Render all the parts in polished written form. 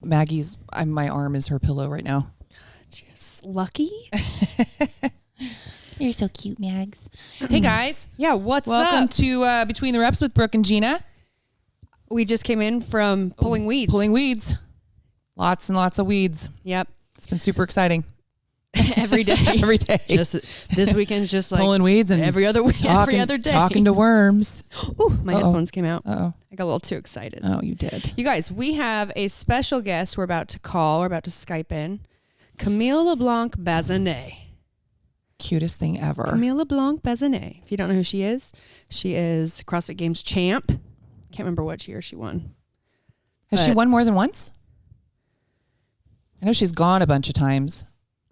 My arm is her pillow right now. Just lucky. You're so cute, Mags. Hey guys. Yeah, what's Welcome up? to Between the Reps with Brooke and Gina. We just came in from pulling weeds. Pulling weeds. Lots and lots of weeds. Yep. It's been super exciting. Every day. Every day. Just this weekend's just like pulling weeds and every other week, every other day. Talking to worms. Ooh, my headphones came out. Uh-oh. I got a little too excited. Oh, you did. You guys, we have a special guest we're about to call. We're about to Skype in. Camille LeBlanc-Bazinet. Cutest thing ever. Camille LeBlanc-Bazinet. If you don't know who she is CrossFit Games champ. Can't remember what year she won. Has she won more than once? I know she's gone a bunch of times.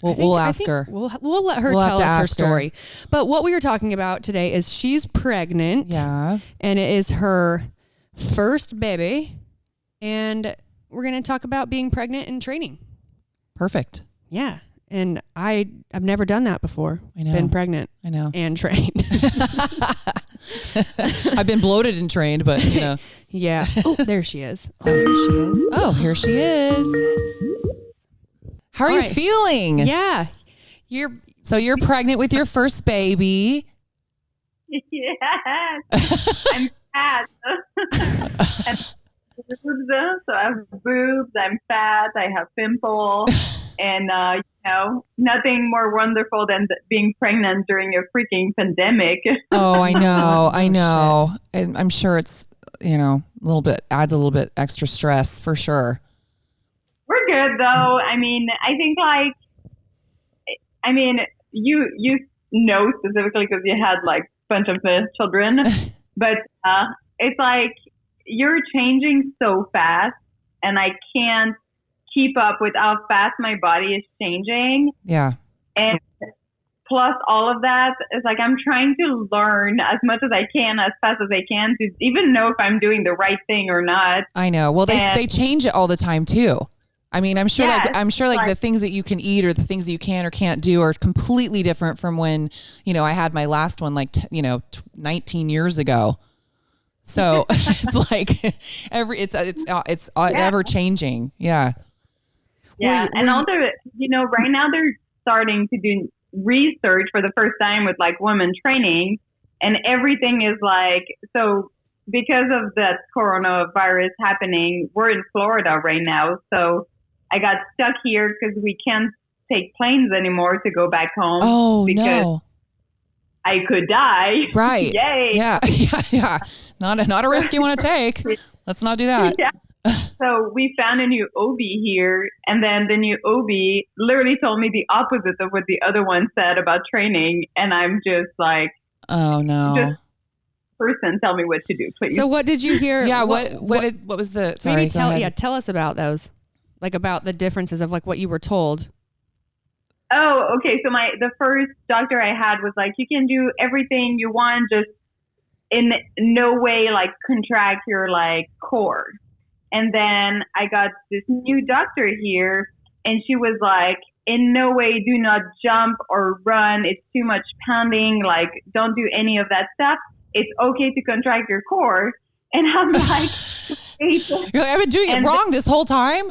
We'll ask her. We'll let her tell us her story. But what we were talking about today is she's pregnant. Yeah. And it is her first baby. And we're going to talk about being pregnant and training. Perfect. Yeah. And I've never done that before. I know. Been pregnant. I know. And trained. I've been bloated and trained, but you know. Yeah. Oh, there she is. Oh, here she is. Oh, here she is. How are you feeling? Yeah. So you're pregnant with your first baby. Yes. I'm fat. So I have boobs, I'm fat, I have pimples, and nothing more wonderful than being pregnant during a freaking pandemic. Oh, I know. I know. And I'm sure it's, adds a little bit extra stress for sure. We're good though. I mean, I think you know specifically because you had like a bunch of children, but it's like you're changing so fast and I can't keep up with how fast my body is changing. Yeah. And plus all of that is like I'm trying to learn as much as I can, as fast as I can, to even know if I'm doing the right thing or not. I know. Well, they change it all the time too. I mean, I'm sure the things that you can eat or the things that you can or can't do are completely different from when, I had my last one 19 years ago. So it's like it's ever changing. Yeah. Yeah. And also, right now they're starting to do research for the first time with like women training, and everything is like, so because of that coronavirus happening, we're in Florida right now. So I got stuck here because we can't take planes anymore to go back home. Oh, because no. I could die. Right. Yay. Yeah. Yeah. Not a risk you want to take. Let's not do that. Yeah. So we found a new OB here, and then the new OB literally told me the opposite of what the other one said about training. And I'm just like, oh no. Just person, tell me what to do, please. So what did you hear? Yeah. What was the, sorry, maybe tell us about those, like about the differences of like what you were told. Oh, okay. So the first doctor I had was like, you can do everything you want, just in no way like contract your like core. And then I got this new doctor here, and she was like, in no way, do not jump or run. It's too much pounding. Like, don't do any of that stuff. It's okay to contract your core. And I'm like, you're like, I've been doing it wrong this whole time.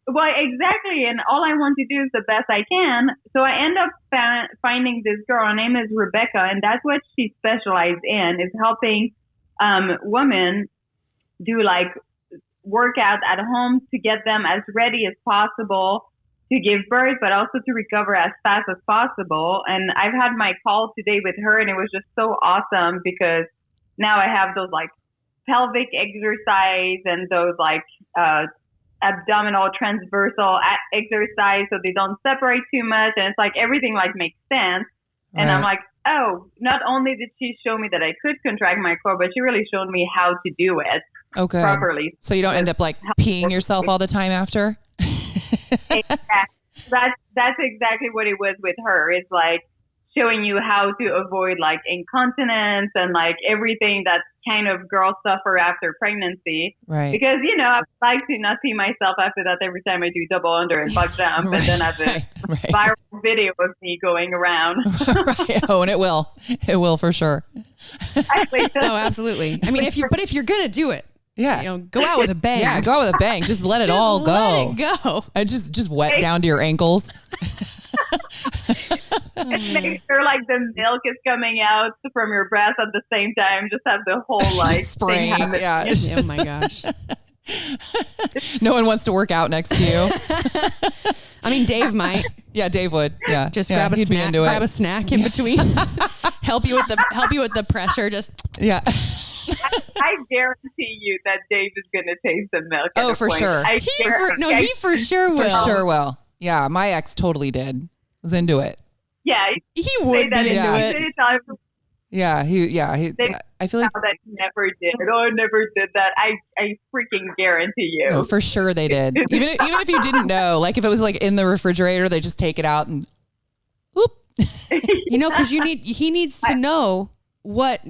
Well, exactly. And all I want to do is the best I can. So I end up finding this girl. Her name is Rebecca, and that's what she specializes in, is helping women do like workouts at home to get them as ready as possible to give birth, but also to recover as fast as possible. And I've had my call today with her, and it was just so awesome because now I have those like pelvic exercise and those like abdominal transversal exercise so they don't separate too much, and it's like everything like makes sense. And I'm like, oh, not only did she show me that I could contract my core, but she really showed me how to do it properly. So you don't end up like peeing yourself all the time after? Exactly. That's exactly what it was with her. It's like showing you how to avoid like incontinence and like everything that kind of girls suffer after pregnancy. Right. Because, I like to not see myself after that every time I do double under and buck jump. And then I have this viral video of me going around. Right. Oh, and it will. It will for sure. Oh, absolutely. I mean, if you're going to do it, Yeah. Go out with a bang. Yeah, go out with a bang. Just let it all go. Let it go. And just wet down to your ankles. And make sure like the milk is coming out from your breast at the same time. Just have the whole like spraying. thing happen. Yeah. Oh my gosh. No one wants to work out next to you. I mean, Dave might. Yeah, Dave would. Yeah. Just grab a snack. Grab a snack in between. help you with the pressure. Just yeah. I guarantee you that Dave is going to taste the milk. Oh, for sure. He for sure will. For sure will. Yeah, my ex totally did. Was into it. Yeah, he would be into it. Yeah, I feel like that never did. Oh, I never did that. I freaking guarantee you. No, for sure they did. Even if you didn't know, like if it was like in the refrigerator, they just take it out and whoop. Because he needs to know what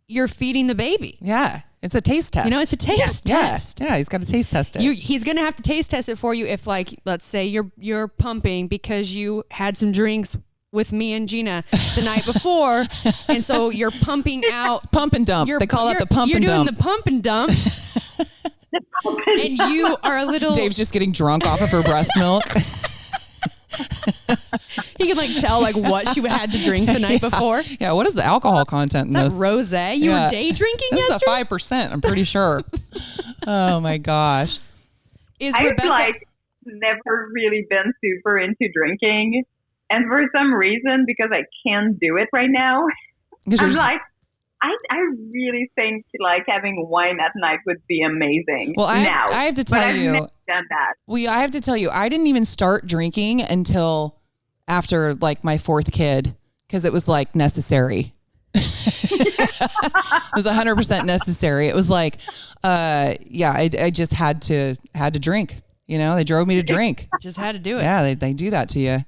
you're feeding the baby. Yeah. It's a taste test. It's a taste test. Yeah, he's got to taste test it. He's going to have to taste test it for you if, like, let's say you're pumping because you had some drinks with me and Gina the night before, and so you're pumping out. Pump and dump. They call that the pump and dump. You're doing the pump and dump. And you are a little... Dave's just getting drunk off of her breast milk. He can tell what she had to drink the night before. Yeah, what is the alcohol content in this? Rosé. You were day drinking yesterday? This is a 5%, I'm pretty sure. Oh my gosh. I've never really been super into drinking. And for some reason, because I can't do it right now, I really think having wine at night would be amazing. Well, I have to tell you, I've never done that. I have to tell you, I didn't even start drinking until after my fourth kid, because it was necessary. It was 100% necessary. It was I just had to drink. They drove me to drink. Just had to do it. Yeah, they do that to you.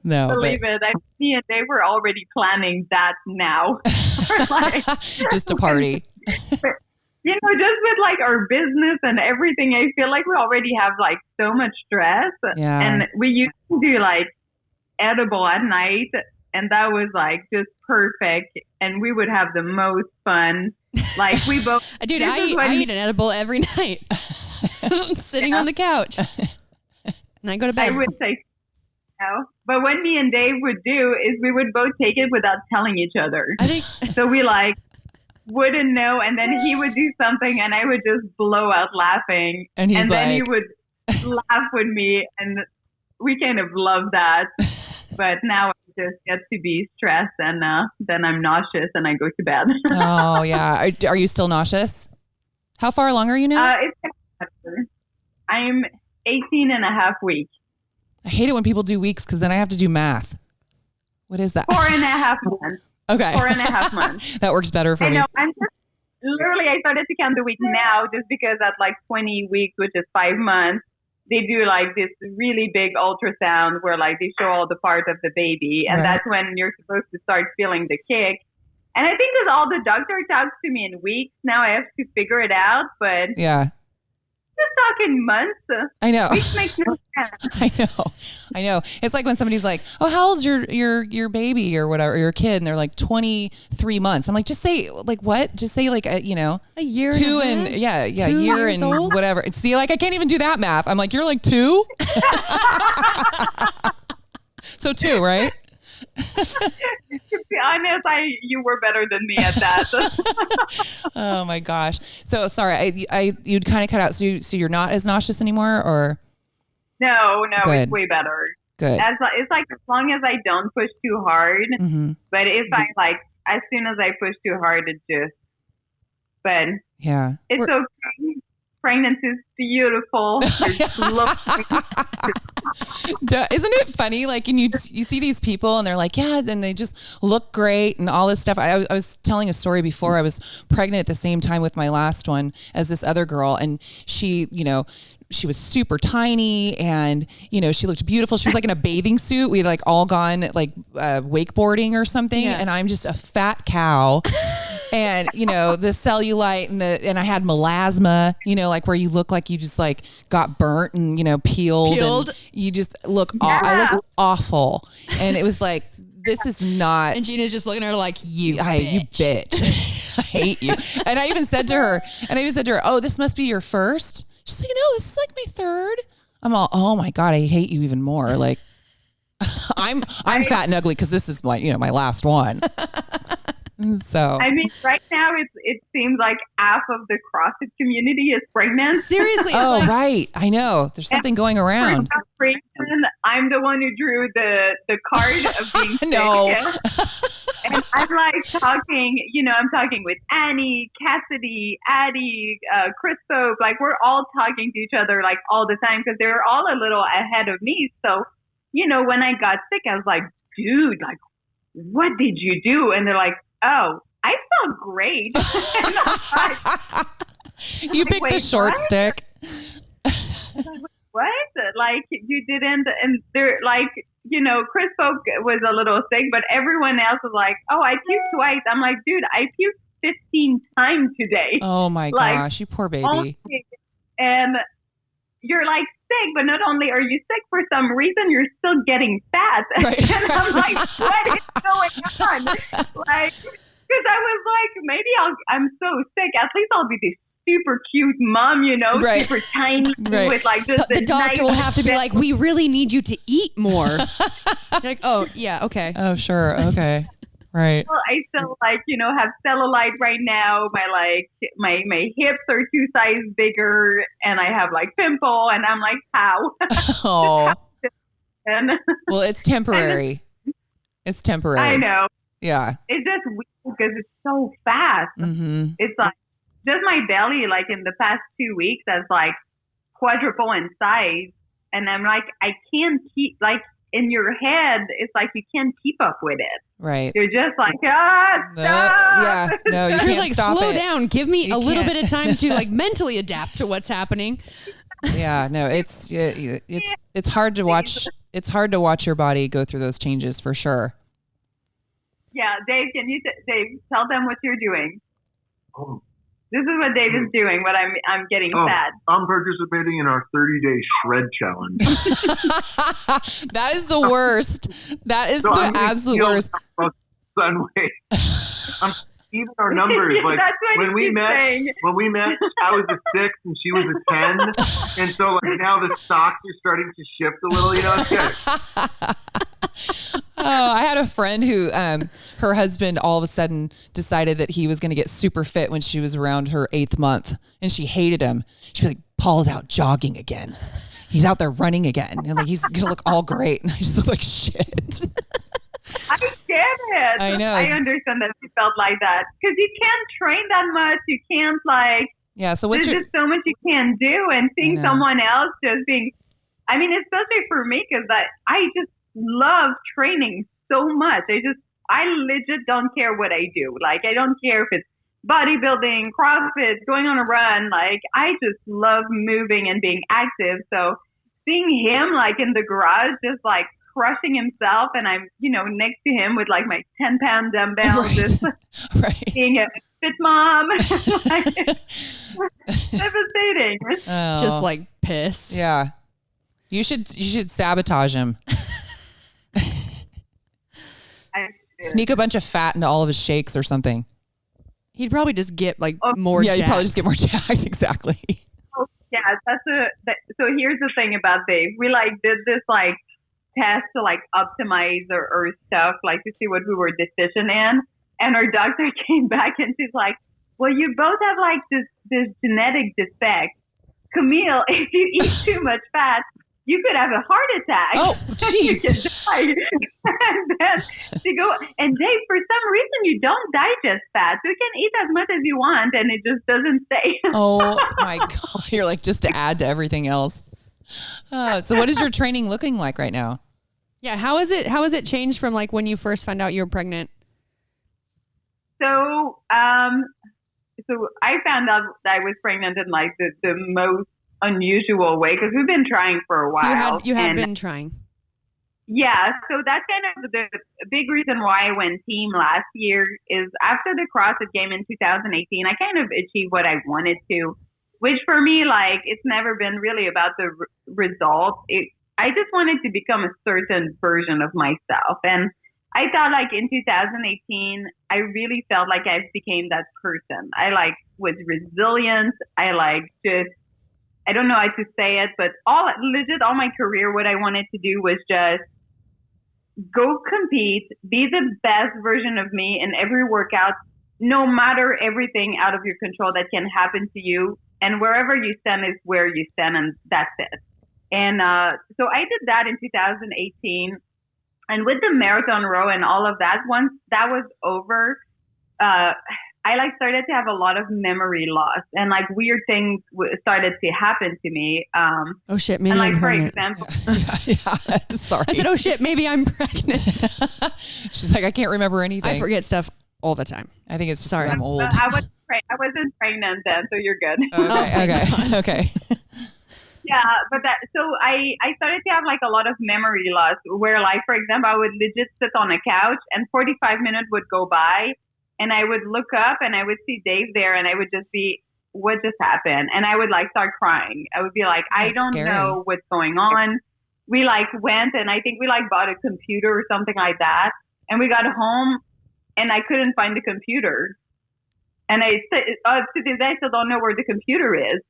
No, believe it. Me and they were already planning that now. Just to party. Just with our business and everything, I feel like we already have so much stress. Yeah. And we used to do edible at night, and that was just perfect. And we would have the most fun. We both. Dude, I eat an edible every night. Sitting on the couch. And I go to bed. I would say no. But what me and Dave would do is we would both take it without telling each other. So we wouldn't know, and then he would do something and I would just blow out laughing. And then he would laugh with me, and we kind of love that. But now I just get to be stressed, and then I'm nauseous and I go to bed. Oh yeah. Are you still nauseous? How far along are you now? I'm 18 and a half weeks. I hate it when people do weeks, because then I have to do math. What is that? 4.5 months. Okay. 4.5 months. That works better for me. I know. I'm just literally, I started to count the week now, just because at 20 weeks, which is 5 months, they do this really big ultrasound where they show all the parts of the baby. And that's when you're supposed to start feeling the kick. And I think that all the doctor talks to me in weeks. Now I have to figure it out, but yeah. Just talking months. I know. Weeks makes no sense. I know. It's like when somebody's like, "Oh, how old's your baby or whatever, or your kid?" And they're like 23 months. I'm like, just say what? Just say a year, 2 and a year and old? Whatever. See, I can't even do that math. I'm like, you're 2. So 2, right? To be honest, you were better than me at that. Oh my gosh. So sorry, you'd kind of cut out. So you're not as nauseous anymore, or? No, Good. It's way better. Good. It's as long as I don't push too hard. Mm-hmm. But if I as soon as I push too hard, it just. But yeah, it's okay. Pregnancy is beautiful. Isn't it funny? And you see these people and they're like, yeah, then they just look great and all this stuff. I was telling a story before. I was pregnant at the same time with my last one as this other girl, and she, she was super tiny, and she looked beautiful. She was in a bathing suit. We had all gone wakeboarding or something, and I'm just a fat cow. And the cellulite and I had melasma, where you look like you just got burnt and peeled. And you just look I looked awful. And it was this is not. And Gina's just looking at her like, you bitch. I hate you. And I even said to her, oh, this must be your first. She's like, no, this is like my third. I'm all, oh my God, I hate you even more. Like I'm fat and ugly because this is my last one. So I mean, right now it seems like half of the CrossFit community is pregnant. Seriously. Oh, right. I know. There's something going around. For some reason, I'm the one who drew the card of being sick. No. And I'm like I'm talking with Annie, Cassidy, Addie, Chris Pope. Like we're all talking to each other like all the time because they're all a little ahead of me. So, when I got sick, I was like, dude, like, what did you do? And they're like, oh, I felt great. You picked the short stick. What? Like you didn't? And they're like, Chris Folk was a little sick, but everyone else was like, oh, I puked twice. I'm like, dude, I puked 15 times today. Oh my gosh, you poor baby. And you're like sick, but not only are you sick, for some reason you're still getting fat. Right. And I'm like, what is going on? Like, because I was like, maybe I'm so sick. At least I'll be this super cute mom, right. super tiny with like just the doctor will have to be like, we really need you to eat more. Like, oh yeah, okay. Oh sure, okay, right. Well, I still have cellulite right now. My hips are 2 sizes bigger, and I have like pimple, and I'm like, how? Oh. And well, it's temporary. It's temporary. I know. Yeah. It's just weird because it's so fast. Mm-hmm. It's like just my belly, like in the past 2 weeks, has like quadruple in size, and I'm like, I can't keep like. In your head, it's like you can't keep up with it. Right. You're just like, stop. Yeah. No, you can't like, stop slow it. down. Give me a little bit of time to like mentally adapt to what's happening. Yeah. No, it's hard to watch. It's hard to watch your body go through those changes for sure. Yeah, Dave, can you Dave tell them what you're doing? Oh. This is what Dave is doing, but I'm getting fat. I'm participating in our 30-day shred challenge. That is the worst. That is the absolute worst. Even our numbers, like when we met, I was a 6 and she was a 10, and so like now the stocks are starting to shift a little. It's good. Oh, I had a friend who, her husband all of a sudden decided that he was going to get super fit when she was around her 8th month, and she hated him. She'd be like, Paul's out jogging again. He's out there running again. And like, he's going to look all great. And I just look like shit. I get it. I know. I understand that you felt like that because you can't train that much. You can't yeah. So there's just so much you can do, and seeing someone else just being, I mean, especially for me, because I just love training so much. I legit don't care what I do. Like, I don't care if it's bodybuilding, CrossFit, going on a run. Like, I just love moving and being active. So seeing him like in the garage, just like crushing himself, and I'm, next to him with like my 10-pound dumbbells, just being a fit mom. Like, devastating. Oh. Just like pissed. Yeah. You should sabotage him. Sneak a bunch of fat into all of his shakes or something. He'd probably just get like more jacked. You'd probably just get more jacked. Exactly. Oh, yeah, so here's the thing about Dave. We did this test to optimize our stuff, to see what we were deficient in. And our doctor came back and she's like, well, you both have this genetic defect. Camille, if you eat too much fat, you could have a heart attack. Oh, jeez. And then she go, and Dave, for some reason, you don't digest fat. So you can eat as much as you want, and it just doesn't stay. Oh, my God. You're just to add to everything else. So what is your training looking like right now? Yeah. How is it changed from when you first found out you were pregnant? So, so I found out that I was pregnant in the most unusual way, because we've been trying for a while. So you had been trying. Yeah, so that's kind of the big reason why I went team last year. Is after the CrossFit game in 2018, I kind of achieved what I wanted to, which for me, it's never been really about the result. I just wanted to become a certain version of myself. And I thought like in 2018, I really felt like I became that person. I like was resilient. I like just, I don't know how to say it, but all my career, what I wanted to do was just go compete, be the best version of me in every workout, no matter everything out of your control that can happen to you. And wherever you stand is where you stand, and that's it. And so I did that in 2018. And with the marathon row and all of that, once that was over, I like started to have a lot of memory loss, and like weird things started to happen to me. Oh shit! Maybe and like I'm for pregnant. example, yeah. Sorry. I said, "Oh shit! Maybe I'm pregnant." She's like, I can't remember anything. I forget stuff all the time. I think it's just 'cause I'm old. I wasn't pregnant then, so you're good. Okay. Yeah, but I started to have like a lot of memory loss where like, for example, I would legit sit on a couch and 45 minutes would go by and I would look up and I would see Dave there and I would just be, what just happened? And I would like start crying. I would be like, I don't know what's going on. We like went and I think we like bought a computer or something like that. And we got home and I couldn't find the computer. And to this day, I still don't know where the computer is.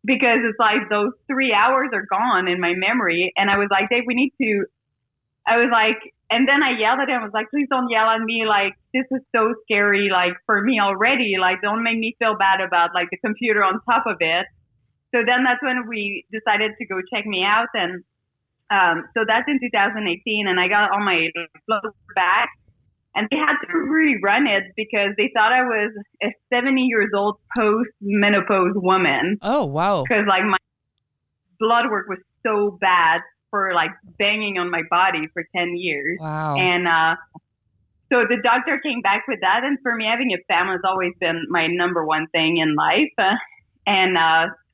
Because it's like those 3 hours are gone in my memory. And I was like, Dave, and then I yelled at him. I was like, please don't yell at me. Like, this is so scary, like, for me already. Like, don't make me feel bad about, like, the computer on top of it. So then that's when we decided to go check me out. And so that's in 2018. And I got all my blood back. And they had to rerun it because they thought I was a 70 years old post-menopause woman. Oh, wow. Because, like, my blood work was so bad for, like, banging on my body for 10 years. Wow. And so the doctor came back with that. And for me, having a family has always been my number one thing in life.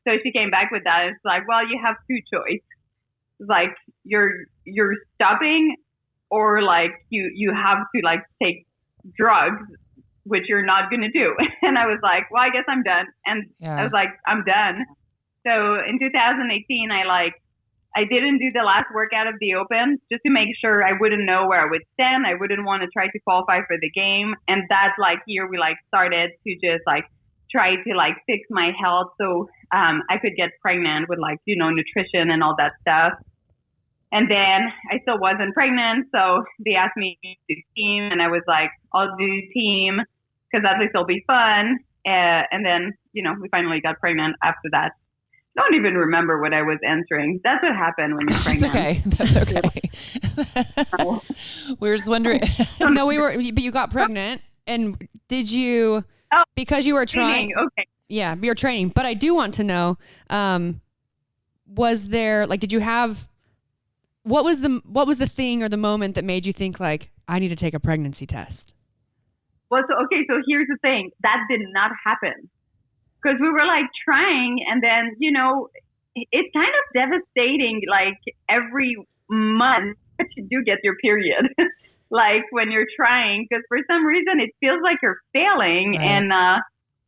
So she came back with that. It's like, well, you have two choices. It's like, you're stopping, or like you have to like take drugs, which you're not going to do. And I was like, well, I guess I'm done. And I was like, I'm done. So in 2018, I didn't do the last workout of the Open just to make sure I wouldn't know where I would stand. I wouldn't want to try to qualify for the game. And that's like year we like started to just like try to like fix my health. So I could get pregnant with like, nutrition and all that stuff. And then I still wasn't pregnant, so they asked me to do team, and I was like, I'll do team because at least it'll be fun. And then, we finally got pregnant after that. Don't even remember what I was answering. That's what happened when you're pregnant. That's okay. We were just wondering. No, but you got pregnant, and did you, because you were trying? Okay. Yeah, you're training. But I do want to know, was there, like, did you have, what was the thing or the moment that made you think like, I need to take a pregnancy test? Well, so here's the thing. That did not happen. Because we were like trying, and then, it's kind of devastating, like every month that you do get your period, like when you're trying, because for some reason it feels like you're failing. Right. And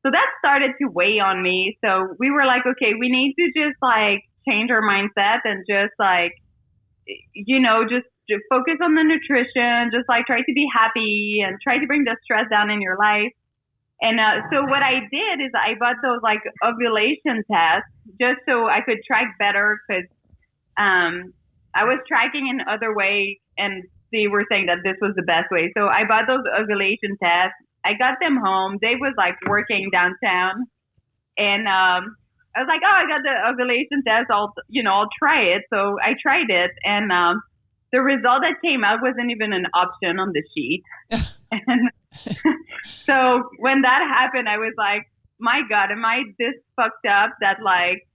so that started to weigh on me. So we were like, okay, we need to just like change our mindset and just like, just focus on the nutrition, just like try to be happy and try to bring the stress down in your life. And so what I did is I bought those like ovulation tests just so I could track better, because I was tracking in other ways and they were saying that this was the best way. So I bought those ovulation tests. I got them home. Dave was like working downtown, and I was like, oh, I got the ovulation test. I'll try it. So I tried it, and the result that came out wasn't even an option on the sheet. And so when that happened, I was like, my God, am I this fucked up that like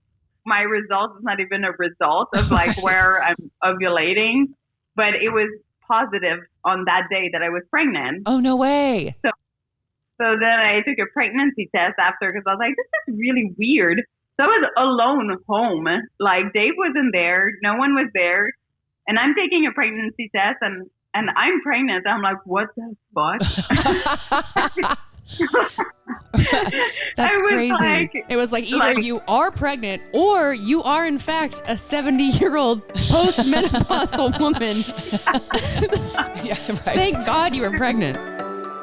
my result is not even a result of like where I'm ovulating, but it was positive on that day that I was pregnant. Oh, no way. So then I took a pregnancy test after, because I was like, this is really weird. So I was alone home. Like Dave wasn't there. No one was there. And I'm taking a pregnancy test and I'm pregnant. I'm like, what the fuck? That's crazy. It was like either you are pregnant or you are in fact a 70-year-old postmenopausal woman. Yeah, right. Thank God you were pregnant.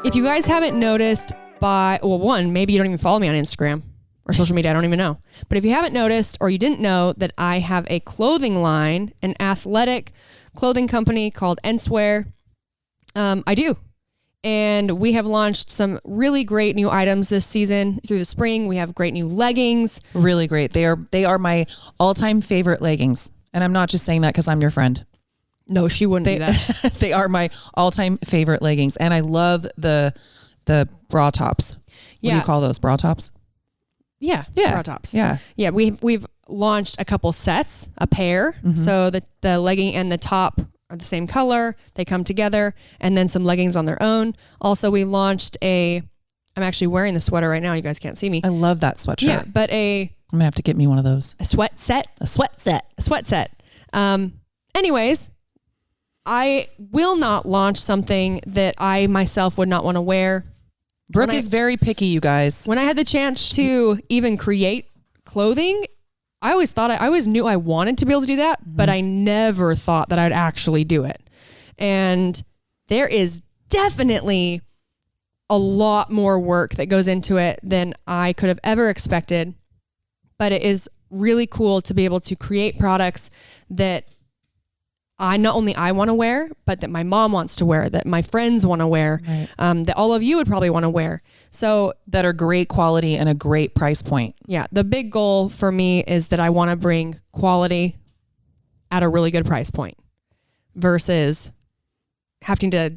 If you guys haven't noticed one, maybe you don't even follow me on Instagram or social media. I don't even know. But if you haven't noticed or you didn't know that I have a clothing line, an athletic clothing company called Ence. I do. And we have launched some really great new items this season through the spring. We have great new leggings. Really great. They are my all-time favorite leggings. And I'm not just saying that because I'm your friend. No, she wouldn't do that. They are my all-time favorite leggings. And I love the bra tops. What do you call those? Bra tops? Yeah. Bra tops. Yeah. Yeah. We've launched a couple sets, a pair. Mm-hmm. So the legging and the top are the same color. They come together, and then some leggings on their own. Also, we launched I'm actually wearing the sweater right now. You guys can't see me. I love that sweatshirt. Yeah, but I'm gonna have to get me one of those. A sweat set. Anyways, I will not launch something that I myself would not want to wear. Brooke is very picky, you guys. When I had the chance to even create clothing, I always knew I wanted to be able to do that, but I never thought that I'd actually do it. And there is definitely a lot more work that goes into it than I could have ever expected. But it is really cool to be able to create products that not only I want to wear, but that my mom wants to wear, that my friends want to wear, right. That all of you would probably want to wear. So that are great quality and a great price point. Yeah. The big goal for me is that I want to bring quality at a really good price point versus having to,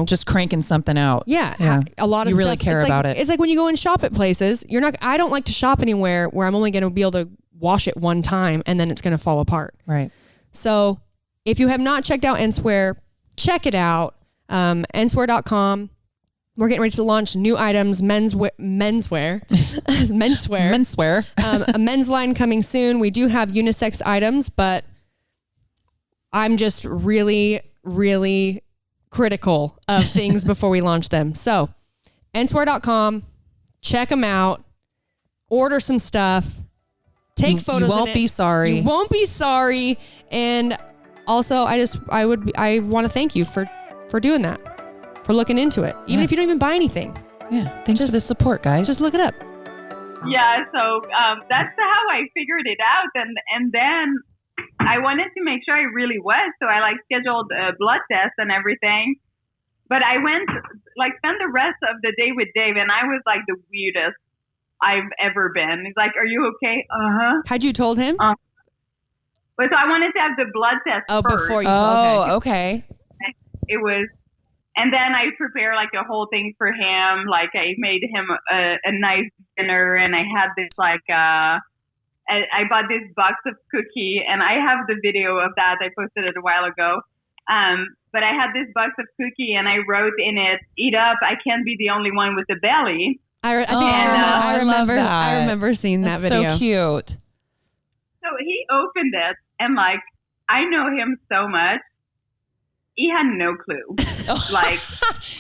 just cranking something out. Yeah. A lot of you really stuff, care about it. It's like when you go and shop at places, I don't like to shop anywhere where I'm only going to be able to wash it one time and then it's going to fall apart. Right. So if you have not checked out Encewear, check it out. Encewear.com. We're getting ready to launch new items, menswear. A men's line coming soon. We do have unisex items, but I'm just really, really critical of things before we launch them. So Encewear.com, check them out, order some stuff, take photos. You won't be sorry. You won't be sorry. And also, I want to thank you for doing that, for looking into it, even if you don't even buy anything. Yeah. Thanks for the support, guys. Just look it up. Yeah. So that's how I figured it out, and then I wanted to make sure I really was. So I scheduled a blood test and everything, but I went spent the rest of the day with Dave, and I was the weirdest I've ever been. He's like, "Are you okay?" Had you told him? But so I wanted to have the blood test first. Before you. Okay. It was, and then I prepared a whole thing for him. I made him a nice dinner, and I had this I bought this box of cookie, and I have the video of that. I posted it a while ago. But I had this box of cookie, and I wrote in it, "Eat up. I can't be the only one with a belly." I remember seeing that video. So cute. So he opened it, and I know him so much. He had no clue.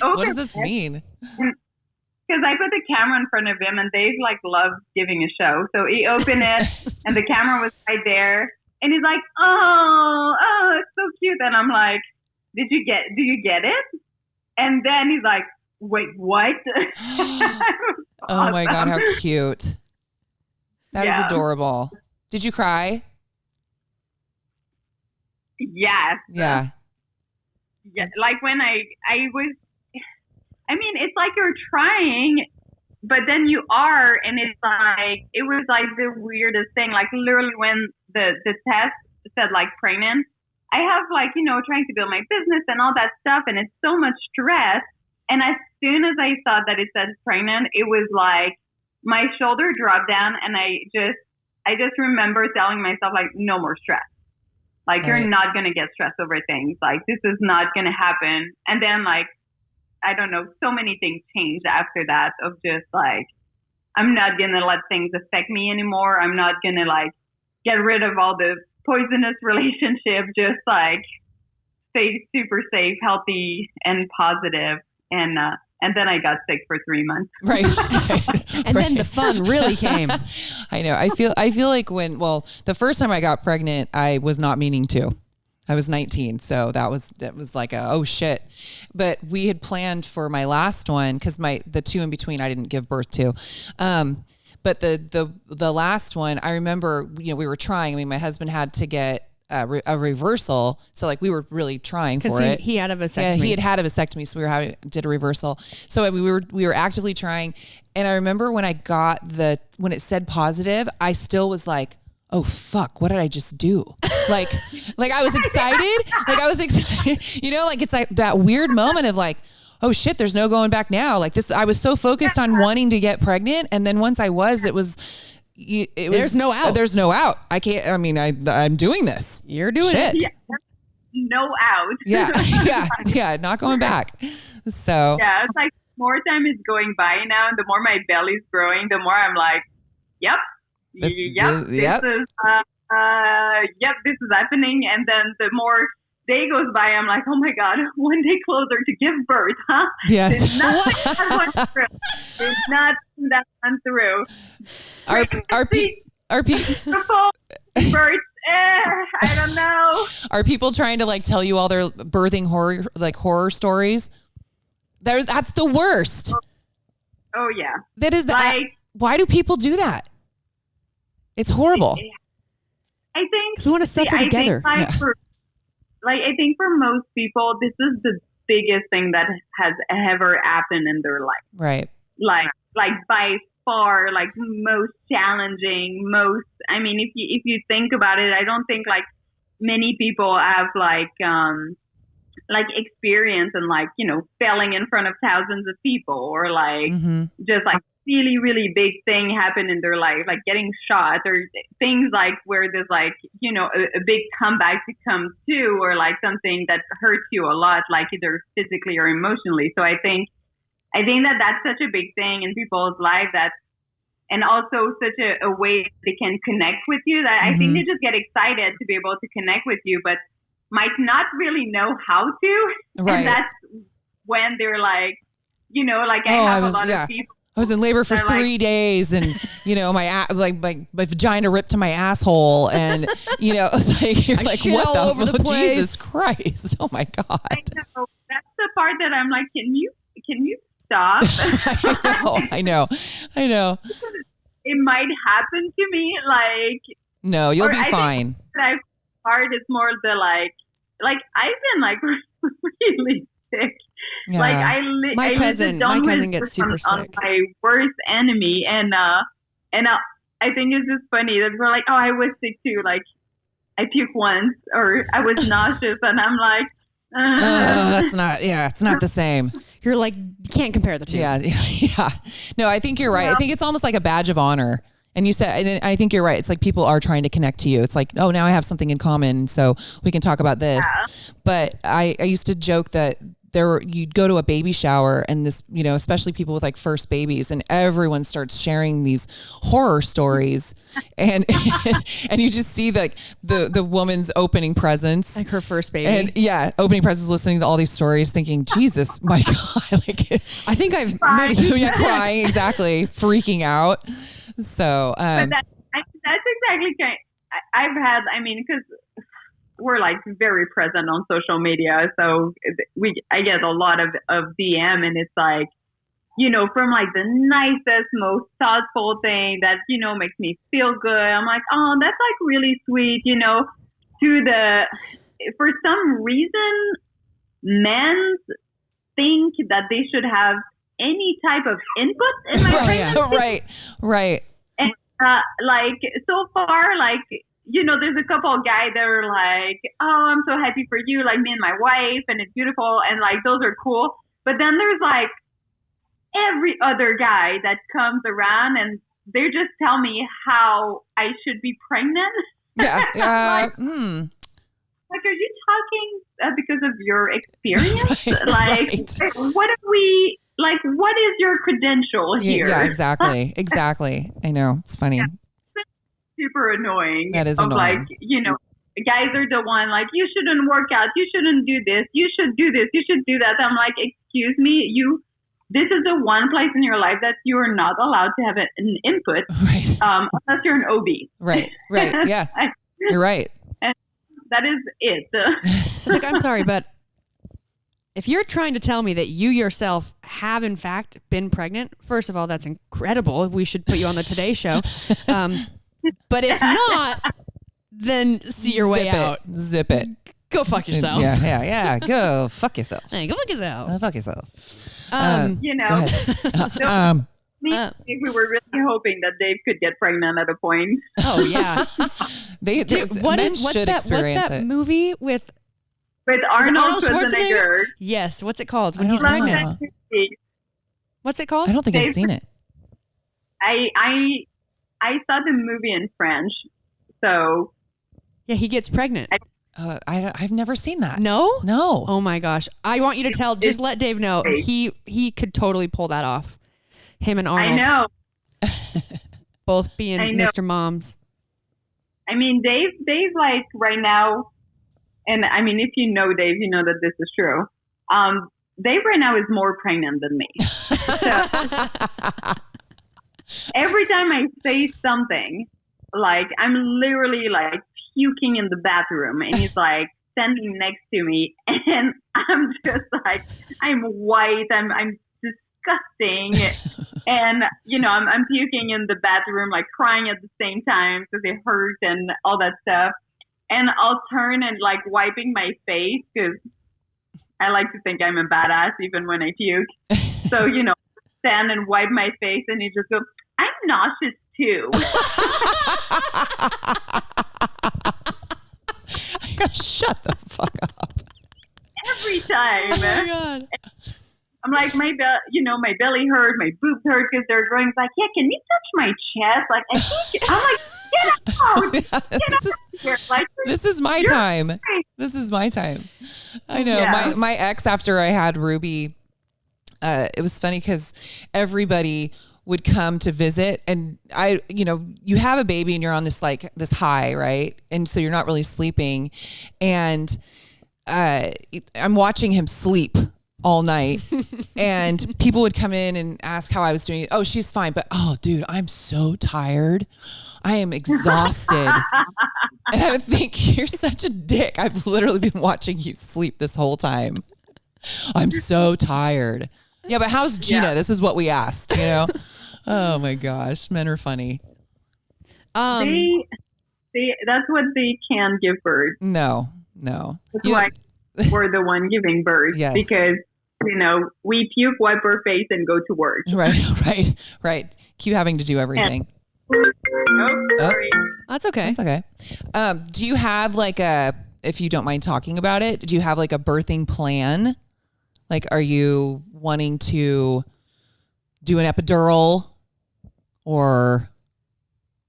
What does this mean? Because I put the camera in front of him, and Dave loves giving a show. So he opened it, and the camera was right there, and he's like, "Oh, it's so cute." And I'm like, do you get it?" And then he's like, "Wait, what?" Oh my God, how cute! That is adorable. Did you cry? Yes. Yeah. Yeah. When I was, it's you're trying, but then you are, and it's it was the weirdest thing. Literally when the test said pregnant, I have trying to build my business and all that stuff, and it's so much stress. And as soon as I saw that it said pregnant, it was my shoulder dropped down, and I just remember telling myself no more stress. You're not going to get stressed over things. This is not going to happen. And then I don't know, so many things changed after that of just I'm not going to let things affect me anymore. I'm not going to get rid of all the poisonous relationships. Just stay super safe, healthy, and positive. And And then I got sick for 3 months. Right. And then the fun really came. I know. I feel like the first time I got pregnant, I was not meaning to. I was 19. So that was like oh shit. But we had planned for my last one, because the two in between I didn't give birth to. But the last one, I remember, we were trying. I mean, my husband had to get a reversal. So like we were really trying for it. He had a vasectomy. Yeah, he had a vasectomy. So did a reversal. So we were actively trying. And I remember when I got when it said positive, I still was like, oh fuck, what did I just do? Like I was excited. Like it's like that weird moment of like, oh shit, there's no going back now. Like this, I was so focused on wanting to get pregnant. And then once I was, there's no out. There's no out. I can't, I mean, I'm doing this. You're doing it. Yeah. No out. Yeah. Not going back. So. Yeah. It's like more time is going by now. And the more my belly's growing, the more I'm like, this is happening. And then the more day goes by, I'm like, oh my God, one day closer to give birth, huh? Yes. It's not that one through. Are people birth? I don't know. Are people trying to like tell you all their birthing horror stories? That's the worst. Oh yeah. That is why do people do that? It's horrible. I think because we want to suffer together. I think for most people, this is the biggest thing that has ever happened in their life. Right. Like by far, like most challenging, I mean, if you think about it, I don't think like many people have like experience and like, failing in front of thousands of people or like just like really, really big thing happen in their life, like getting shot or things like where there's like, a big comeback to come to, or like something that hurts you a lot, like either physically or emotionally. So I think that that's such a big thing in people's life, and also such a way they can connect with you, that I think they just get excited to be able to connect with you, but might not really know how to. Right. And that's when they're like, I have a lot of people. I was in labor for 3 days, and my vagina ripped to my asshole, and it's like you're like, what the over the place. Jesus Christ! Oh my God! I know. That's the part that I'm like, can you stop? I know. It might happen to me, like. No, you'll be fine. That part is more the like I've been like really sick. Yeah. Like my cousin gets super sick. On my worst enemy, and I think it's just funny that we're like, oh, I was sick too. Like I puked once, or I was nauseous, and I'm like, that's not. Yeah, it's not the same. You're like, you can't compare the two. Yeah. No, I think you're right. I think it's almost like a badge of honor. And you said, and I think you're right. It's like people are trying to connect to you. It's like, oh, now I have something in common, so we can talk about this. Yeah. But I used to joke that you'd go to a baby shower, and this, especially people with like first babies, and everyone starts sharing these horror stories, and and you just see like the woman's opening presents, like her first baby, and opening presents, listening to all these stories, thinking, Jesus, my God, like I think I've made a huge mistake. Crying, exactly, freaking out. So, but that's exactly I've had. I mean, because we're like very present on social media, so I get a lot of DM, and it's like, from like the nicest, most thoughtful thing that makes me feel good. I'm like, oh, that's like really sweet, for some reason, men think that they should have any type of input in my pregnancy. Right. And like so far, like there's a couple of guys that are like, oh, I'm so happy for you, like me and my wife, and it's beautiful, and like those are cool. But then there's like every other guy that comes around, and they just tell me how I should be pregnant. Yeah. Like, are you talking because of your experience? Right. What if we? Like, what is your credential here? Yeah, exactly. I know. It's funny. Yeah. Super annoying. That is annoying. Like, guys are the one like, you shouldn't work out. You shouldn't do this. You should do this. You should do that. I'm like, excuse me, you this is the one place in your life that you are not allowed to have an input, Right. Unless you're an OB. Right. Yeah. You're right. And that is it. It's like, I'm sorry, but if you're trying to tell me that you yourself have in fact been pregnant, first of all, that's incredible. We should put you on the Today Show. But if not, then see your way out. Zip it. Go fuck yourself. Yeah. Go fuck yourself. Hey, go fuck yourself. Fuck yourself. You know, if we were really hoping that Dave could get pregnant at a point. Oh yeah. Men should experience what's that it. movie with Arnold Schwarzenegger? Yes. What's it called when I he's don't know. pregnant? What's it called? I don't think I've seen it. I saw the movie in French, so Yeah, he gets pregnant. I've never seen that. No? No. Oh my gosh. I want you to just let Dave know he could totally pull that off. Him and Arnold. I know. Both being Mr. Moms. I mean, Dave, like right now, and I mean, if you know Dave, you know that this is true. Dave right now is more pregnant than me. So, every time I say something, like I'm literally like puking in the bathroom, and he's like standing next to me, and I'm just like, I'm white, I'm disgusting, and you know, I'm puking in the bathroom, like crying at the same time because it hurts and all that stuff, and I'll turn and like wiping my face because I like to think I'm a badass even when I puke. So, you know, stand and wipe my face, and he just goes, I'm nauseous too. Shut the fuck up. Every time. Oh my God. I'm like, my belly hurt, my boobs hurt because they're growing. It's like, yeah, can you touch my chest? Like, I think I'm like, get out. Get out here. Like, this is my time. Crazy. This is my time. I know. Yeah. My ex, after I had Ruby, it was funny because everybody would come to visit, and you have a baby and you're on this high, right? And so you're not really sleeping, and I'm watching him sleep all night, and people would come in and ask how I was doing. Oh, she's fine, but oh, dude, I'm so tired. I am exhausted. And I would think, you're such a dick. I've literally been watching you sleep this whole time. I'm so tired. Yeah, but how's Gina? Yeah. This is what we asked, you know? Oh my gosh, men are funny. That's what they can give birth. No. That's why we're the one giving birth. Yes. Because, we puke, wipe our face, and go to work. Right. Keep having to do everything. Sorry. That's okay. That's okay. Do you have if you don't mind talking about it, do you have a birthing plan? Like, are you wanting to do an epidural or?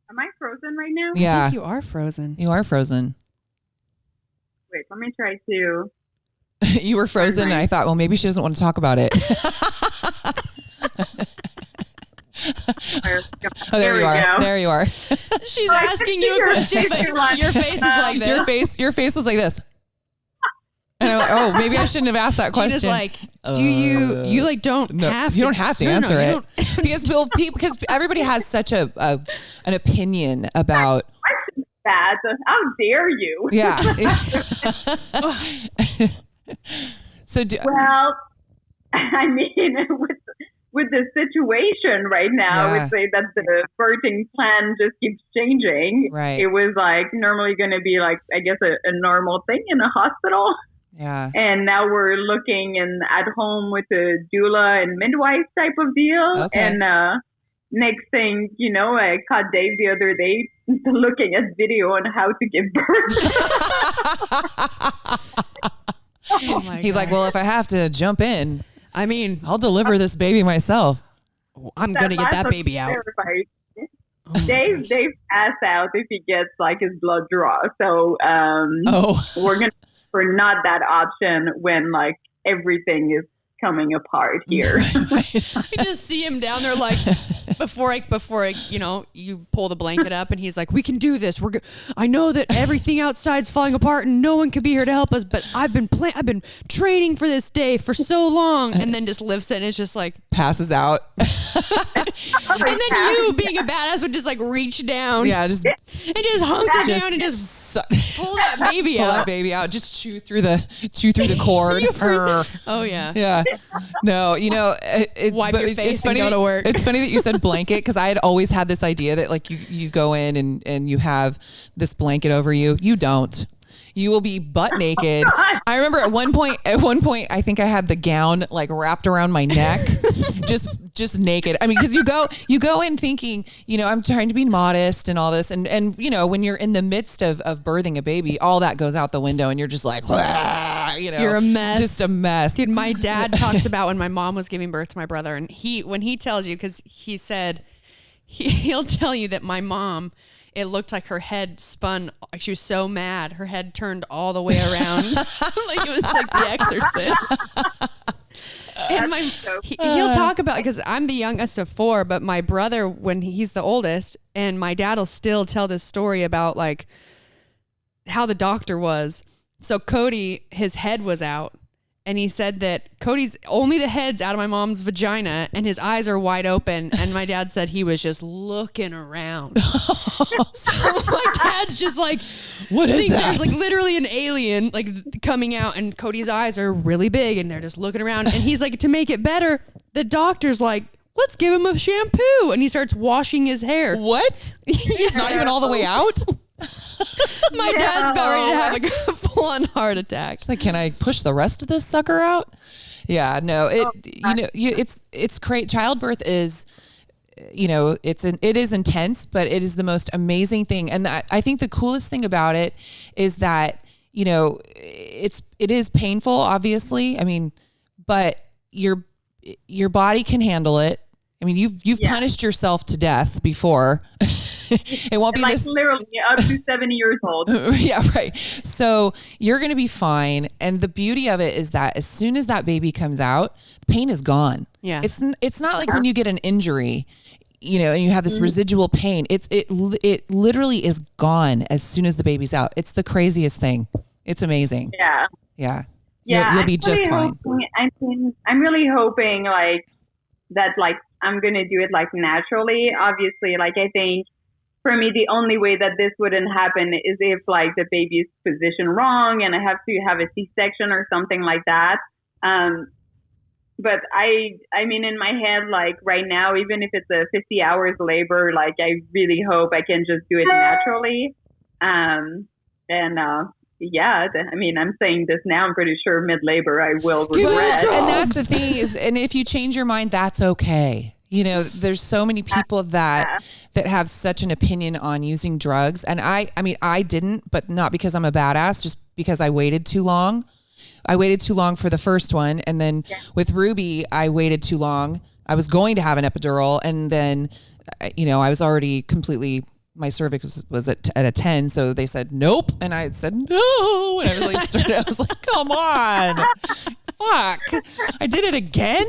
Am I frozen right now? Yeah. I think you are frozen. You are frozen. Wait, let me try to. You were frozen, and I thought, well, maybe she doesn't want to talk about it. Oh, there you are. Go. There you are. She's asking you a question, but your face is like this. Your face was like this. And I'm like, oh, maybe I shouldn't have asked that question. Gina's like, do you don't have to? You don't have to answer it because everybody has such an opinion about. That. How dare you? Yeah. So well, I mean, with the situation right now, I would say that the birthing plan just keeps changing. Right. It was normally going to be I guess a normal thing in a hospital. Yeah. And now we're looking at home with a doula and midwife type of deal. Okay. And next thing, I caught Dave the other day looking at video on how to give birth. He's like, well, if I have to jump in, I mean, I'll deliver this baby myself. I'm going to get that baby out. Dave asks out if he gets his blood draw. So we're going to for not that option when everything is coming apart here. I just see him down there like before I, you pull the blanket up and he's like, we can do this. I know that everything outside's falling apart and no one could be here to help us, but I've been training for this day for so long, and then just lifts it and it's just like passes out. And then you, being a badass, would just like reach down. Yeah, just hunker down and just pull that baby out. Just chew through the cord. Oh yeah. Yeah. No, wipe your face and go to work. It's funny that you said blanket, because I had always had this idea that like you go in and you have this blanket over you. You don't. You will be butt naked. I remember at one point, I think I had the gown like wrapped around my neck, just naked. I mean, because you go in thinking, I'm trying to be modest and all this, and when you're in the midst of birthing a baby, all that goes out the window, and you're just like, you're a mess, just a mess. Dude, my dad talks about when my mom was giving birth to my brother, and when he tells you, because he said he'll tell you that my mom, it looked like her head spun. She was so mad. Her head turned all the way around. Like it was like The Exorcist. And he'll talk about, because I'm the youngest of 4, but my brother, when he's the oldest, and my dad will still tell this story about like how the doctor was. So Cody, his head was out. And he said that Cody's only the head's out of my mom's vagina and his eyes are wide open. And my dad said he was just looking around. So my dad's just like, what is that? There's like literally an alien like coming out, and Cody's eyes are really big and they're just looking around. And he's like, to make it better, the doctor's like, let's give him a shampoo. And he starts washing his hair. What? He's not even all the way out? My dad's about ready to have like a full-on heart attack. She's like, can I push the rest of this sucker out? Yeah, no, it's great. Childbirth is, it is intense, but it is the most amazing thing. And I think the coolest thing about it is that, it is painful, obviously. I mean, but your body can handle it. I mean, you've punished yourself to death before. It won't be like this literally up to 70 years old. Yeah, right. So you're going to be fine. And the beauty of it is that as soon as that baby comes out, the pain is gone. Yeah. It's not like when you get an injury, and you have this residual pain. It literally is gone as soon as the baby's out. It's the craziest thing. It's amazing. Yeah. Yeah. Yeah. You'll be just fine. I'm really hoping like that, like I'm going to do it like naturally. Obviously, like I think for me, the only way that this wouldn't happen is if like the baby is positioned wrong and I have to have a C-section or something like that. But I mean, in my head, like right now, even if it's a 50 hours labor, like I really hope I can just do it naturally. I mean, I'm saying this now, I'm pretty sure mid-labor I will regret. And that's the thing is, and if you change your mind, that's okay. There's so many people that have such an opinion on using drugs. And I mean, I didn't, but not because I'm a badass, just because I waited too long. I waited too long for the first one. And then with Ruby, I waited too long. I was going to have an epidural. And then, I was already completely, my cervix was at a 10. So they said, nope. And I said, no. And everybody started, I was like, come on. Fuck. I did it again.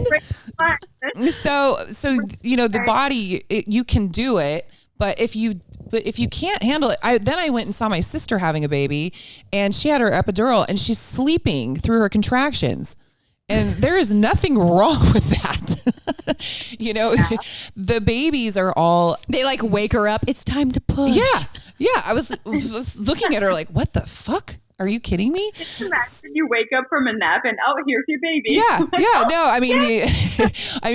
So the body, you can do it, but if you can't handle it, then I went and saw my sister having a baby, and she had her epidural, and she's sleeping through her contractions, and there is nothing wrong with that. The babies are all, they like wake her up. It's time to push. Yeah. I was looking at her like, what the fuck? Are you kidding me? Just imagine you wake up from a nap and here's your baby. Yeah. No, I mean,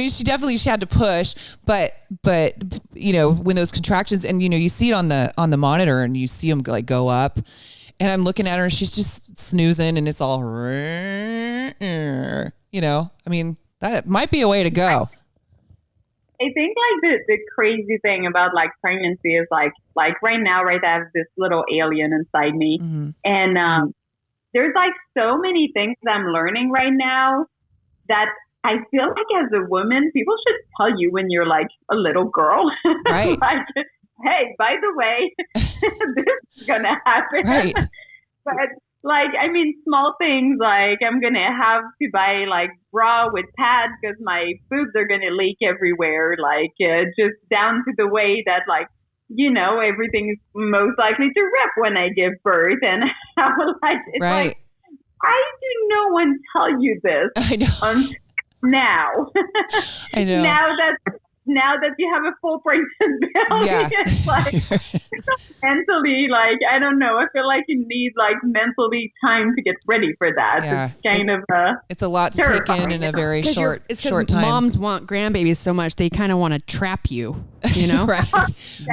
she had to push, but when those contractions and you see it on the monitor and you see them like go up, and I'm looking at her and she's just snoozing and it's all, I mean, that might be a way to go. I think like the crazy thing about like pregnancy is like right now, right, I have this little alien inside me. Mm-hmm. And there's like so many things that I'm learning right now that I feel like as a woman, people should tell you when you're like a little girl. Right. Like, hey, by the way, this is going to happen. Right. But like, I mean, small things like I'm going to have to buy like bra with pads because my boobs are going to leak everywhere. Like, just down to the way that like, you know, everything is most likely to rip when I give birth. And I was like, it's right. like, why did no one tell you this? I know. Now. I know. Now that you have a full pregnant belly, Yeah. it's like mentally, like, I don't know. I feel like you need like mentally time to get ready for that. Yeah. It's kind of it's a lot to take in a very short time. Moms want grandbabies so much they kind of want to trap you, you know? Right.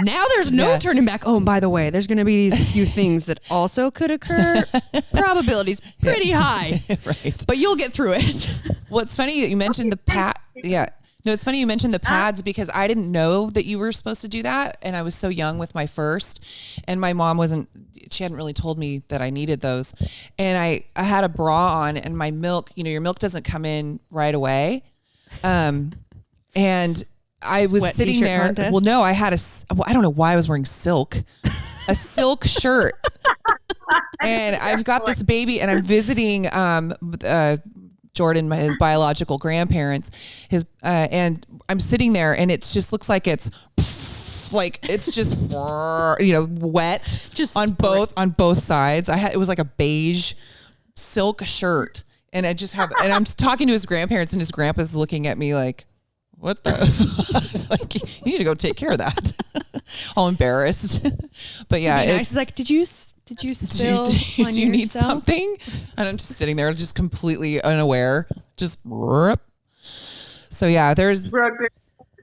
Now there's no turning back. Oh, and by the way, there's going to be these few things that also could occur. Probability's pretty high. Right. But you'll get through it. Well, it's funny you mentioned the pad. Yeah. No, it's funny you mentioned the pads because I didn't know that you were supposed to do that. And I was so young with my first, and my mom she hadn't really told me that I needed those. And I had a bra on, and my milk, you know, your milk doesn't come in right away. And I was Sweat sitting t-shirt there. contest? Well, no, I had I don't know why I was wearing a silk shirt. And I've got this baby, and I'm visiting, Jordan, his biological grandparents, and I'm sitting there, and it just looks like it's like it's just you know, wet just on both sides. It was like a beige silk shirt, and I just have, and I'm talking to his grandparents, and his grandpa's looking at me like, what the like, you need to go take care of that. All embarrassed. But yeah, it's like, did you spill? Do you need something? And I'm just sitting there, just completely unaware. Just so yeah. There's Brooke,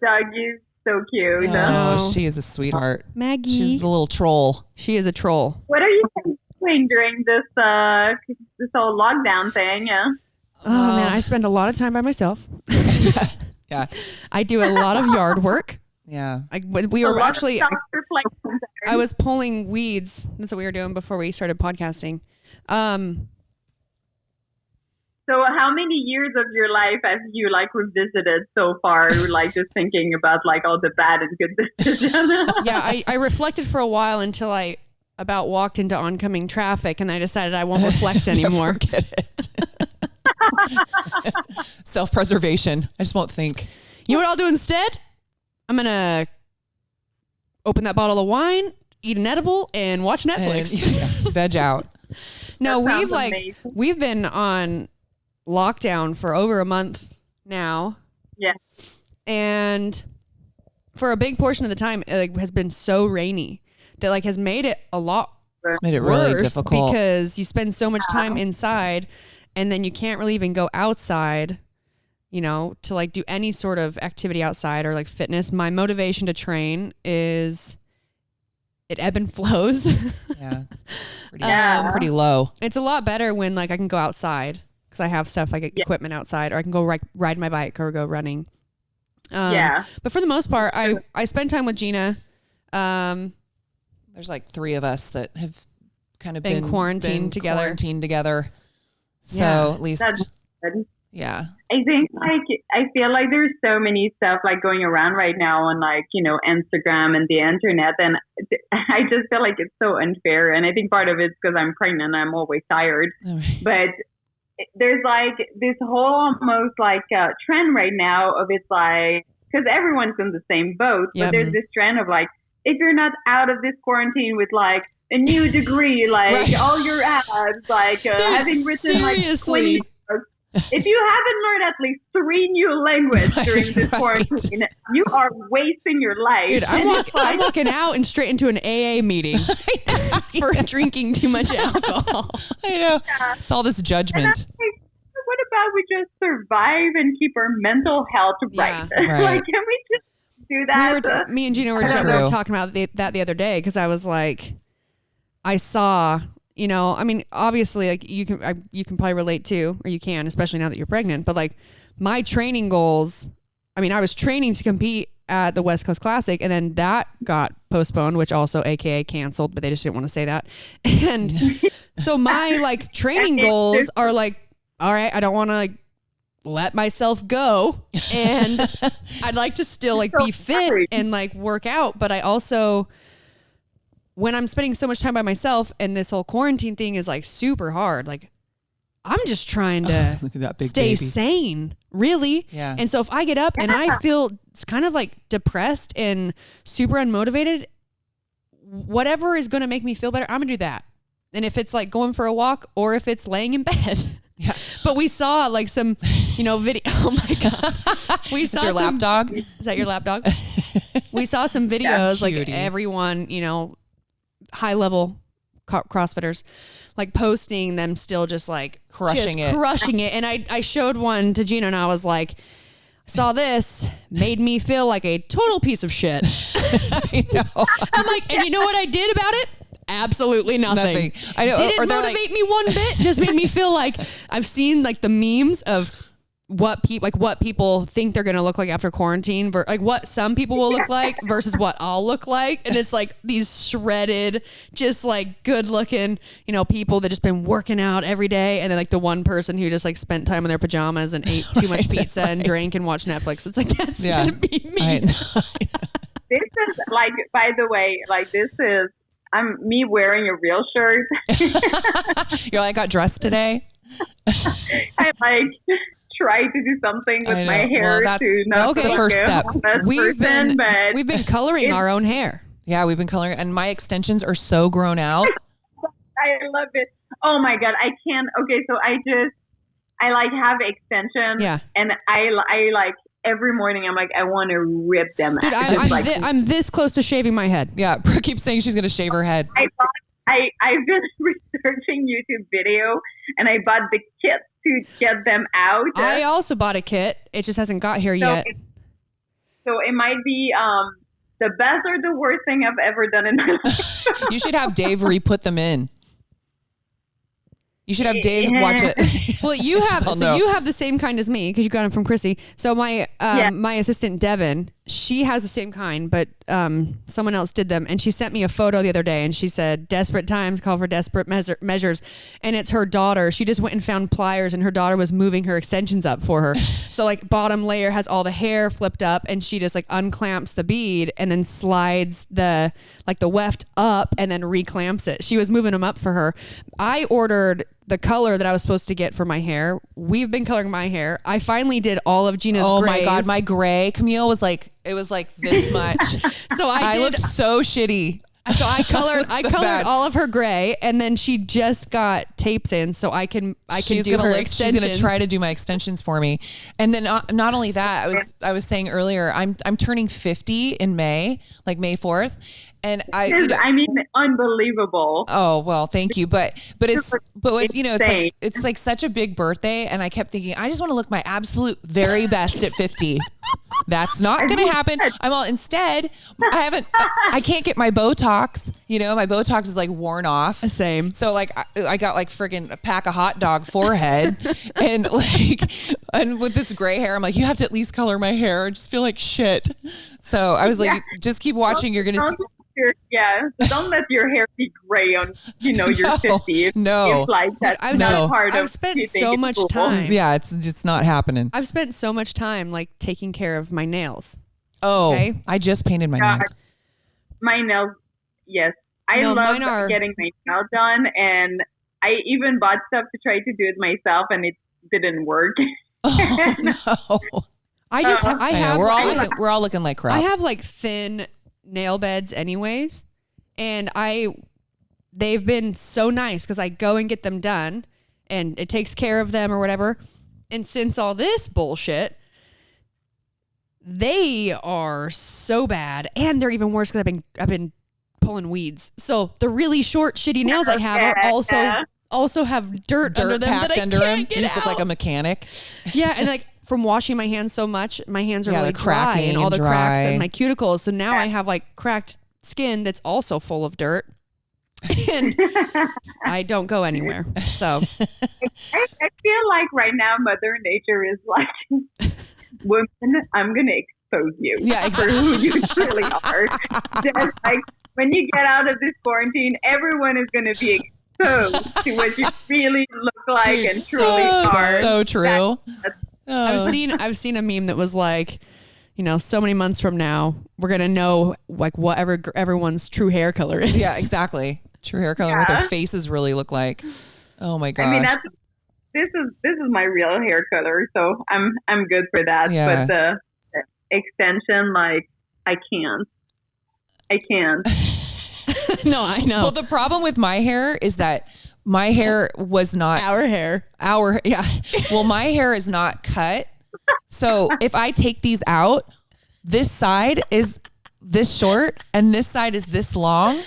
doggy's so cute. Oh, she is a sweetheart. Maggie, she's the little troll. She is a troll. What are you doing during this whole lockdown thing? Yeah. Oh man, I spend a lot of time by myself. Yeah, I do a lot of yard work. Yeah, we were actually. I was pulling weeds. That's what we were doing before we started podcasting. So how many years of your life have you like revisited so far? Like just thinking about like all the bad and good decisions. Yeah, I reflected for a while until I about walked into oncoming traffic, and I decided I won't reflect anymore. Forget it. Self-preservation. I just won't think. You know what I'll do instead? I'm gonna open that bottle of wine, eat an edible, and watch Netflix. And, veg out. No, we've been on lockdown for over a month now. Yeah. And for a big portion of the time, it has been so rainy that like has made it a lot It's made it really difficult because you spend so much time inside, and then you can't really even go outside, you know, to like do any sort of activity outside or like fitness. My motivation to train it ebb and flows. Yeah. It's pretty low. It's a lot better when like I can go outside because I have stuff like equipment outside, or I can go ride my bike or go running. But for the most part, I spend time with Gina. There's like 3 of us that have kind of been quarantined together. So at least, yeah. I think I feel like there's so many stuff like going around right now on like, you know, Instagram and the internet. And I just feel like it's so unfair. And I think part of it's because I'm pregnant and I'm always tired. Right. But there's like this whole almost like trend right now of it's like, because everyone's in the same boat, but there's this trend of like, if you're not out of this quarantine with like a new degree, like all your abs, like having written like 20 books, if you haven't learned at least 3 new languages during this quarantine, you are wasting your life. Dude, I'm walking out and straight into an AA meeting for drinking too much alcohol. I know. Yeah. It's all this judgment. What about we just survive and keep our mental health right? Like, can we just do that? Me and Gina were talking about that the other day because I was like, I saw, you know, I mean, obviously, like you can probably relate to, or you can, especially now that you're pregnant. But like my training goals, I mean, I was training to compete at the West Coast Classic, and then that got postponed, which also AKA canceled, but they just didn't want to say that. And so my like training goals are like, all right, I don't want to like let myself go, and I'd like to still like be fit and like work out, but I also when I'm spending so much time by myself and this whole quarantine thing is like super hard, like I'm just trying to Look at that big stay baby. sane, really. Yeah. And so if I get up and I feel it's kind of like depressed and super unmotivated, whatever is going to make me feel better, I'm gonna do that. And if it's like going for a walk or if it's laying in bed. Yeah. But we saw like some, video. Oh my God. We saw your lap dog? Is that your lap dog? We saw some videos, like Cutie. everyone, high level CrossFitters, like posting them still just like Crushing it. And I showed one to Gina and I was like, saw this, made me feel like a total piece of shit. I know. I'm like, and you know what I did about it? Absolutely nothing. I know. Didn't motivate me one bit. Just made me feel like I've seen like the memes of what people think they're going to look like after quarantine, like what some people will look like versus what I'll look like. And it's like these shredded, just like good looking, people that just been working out every day. And then like the one person who just like spent time in their pajamas and ate too much pizza and drank and watched Netflix. It's like, that's going to be me. This is like, by the way, like this is, I'm me wearing a real shirt. You're like, I got dressed today. I like try to do something with my hair to not that's the first step. We've been coloring our own hair. Yeah, we've been coloring, and my extensions are so grown out. I love it. Oh my God, I can't. Okay, so I like have extensions. Yeah. And I like every morning I'm like, I want to rip them Dude, out. I'm this close to shaving my head. Yeah, Brooke keeps saying she's going to shave her head. I've been researching YouTube video and I bought the kit to get them out. I also bought a kit. It just hasn't got here yet. So it might be the best or the worst thing I've ever done in my life. You should have Dave re-put them in. You should have Dave watch it. Well, you have the same kind as me because you got them from Chrissy. So my my assistant Devin, she has the same kind, but someone else did them, and she sent me a photo the other day, and she said, "Desperate times call for desperate measures," and it's her daughter. She just went and found pliers, and her daughter was moving her extensions up for her. So like bottom layer has all the hair flipped up, and she just like unclamps the bead and then slides the weft up and then reclamps it. She was moving them up for her. I ordered the color that I was supposed to get for my hair. We've been coloring my hair. I finally did all of Gina's grays. Oh my God, my gray. Camille was like, it was like this much. So I looked so shitty. So I colored bad. all of her gray, and then she just got tapes in, so I can do her extensions. She's gonna try to do my extensions for me, and then not only that, I was saying earlier, I'm turning 50 in May, like May 4th, and I mean, unbelievable. Oh well, thank you, but it's it's like such a big birthday, and I kept thinking I just want to look my absolute very best at 50. That's not going to happen. Instead, I can't get my Botox. My Botox is like worn off. Same. So like, I got like friggin' a pack of hot dog forehead and with this gray hair, I'm like, you have to at least color my hair. I just feel like shit. So I was like, just keep watching. You're going to see. Don't let your hair be gray on, you're 50. No. It's like that's I've spent so much time. Yeah, it's just not happening. I've spent so much time like taking care of my nails. Oh, okay? I just painted my nails. My nails, yes. I love getting my nails done, and I even bought stuff to try to do it myself, and it didn't work. Oh, no. We're all looking like crap. I have like thin nail beds anyways, and they've been so nice because I go and get them done and it takes care of them or whatever. And since all this bullshit, they are so bad, and they're even worse because I've been pulling weeds. So the really short shitty nails I have are also have dirt under them packed that I under can't them. get You just out. look like a mechanic. Yeah, and like from washing my hands so much, my hands are really cracking dry, and all the dry. cracks in my cuticles. So now I have like cracked skin that's also full of dirt, and I don't go anywhere. So I feel like right now Mother Nature is like, women, I'm going to expose you. Yeah, exactly. For who you truly are. Just like when you get out of this quarantine, everyone is going to be exposed to what you really look like and truly are. So true. I've seen a meme that was like, so many months from now, we're going to know like whatever everyone's true hair color is. Yeah, exactly. True hair color, what their faces really look like. Oh my gosh. I mean, this is my real hair color, so I'm good for that. Yeah. But the extension, like, I can't. No, I know. Well, the problem with my hair is that my hair was not our hair. Yeah. Well, my hair is not cut. So if I take these out, this side is this short and this side is this long.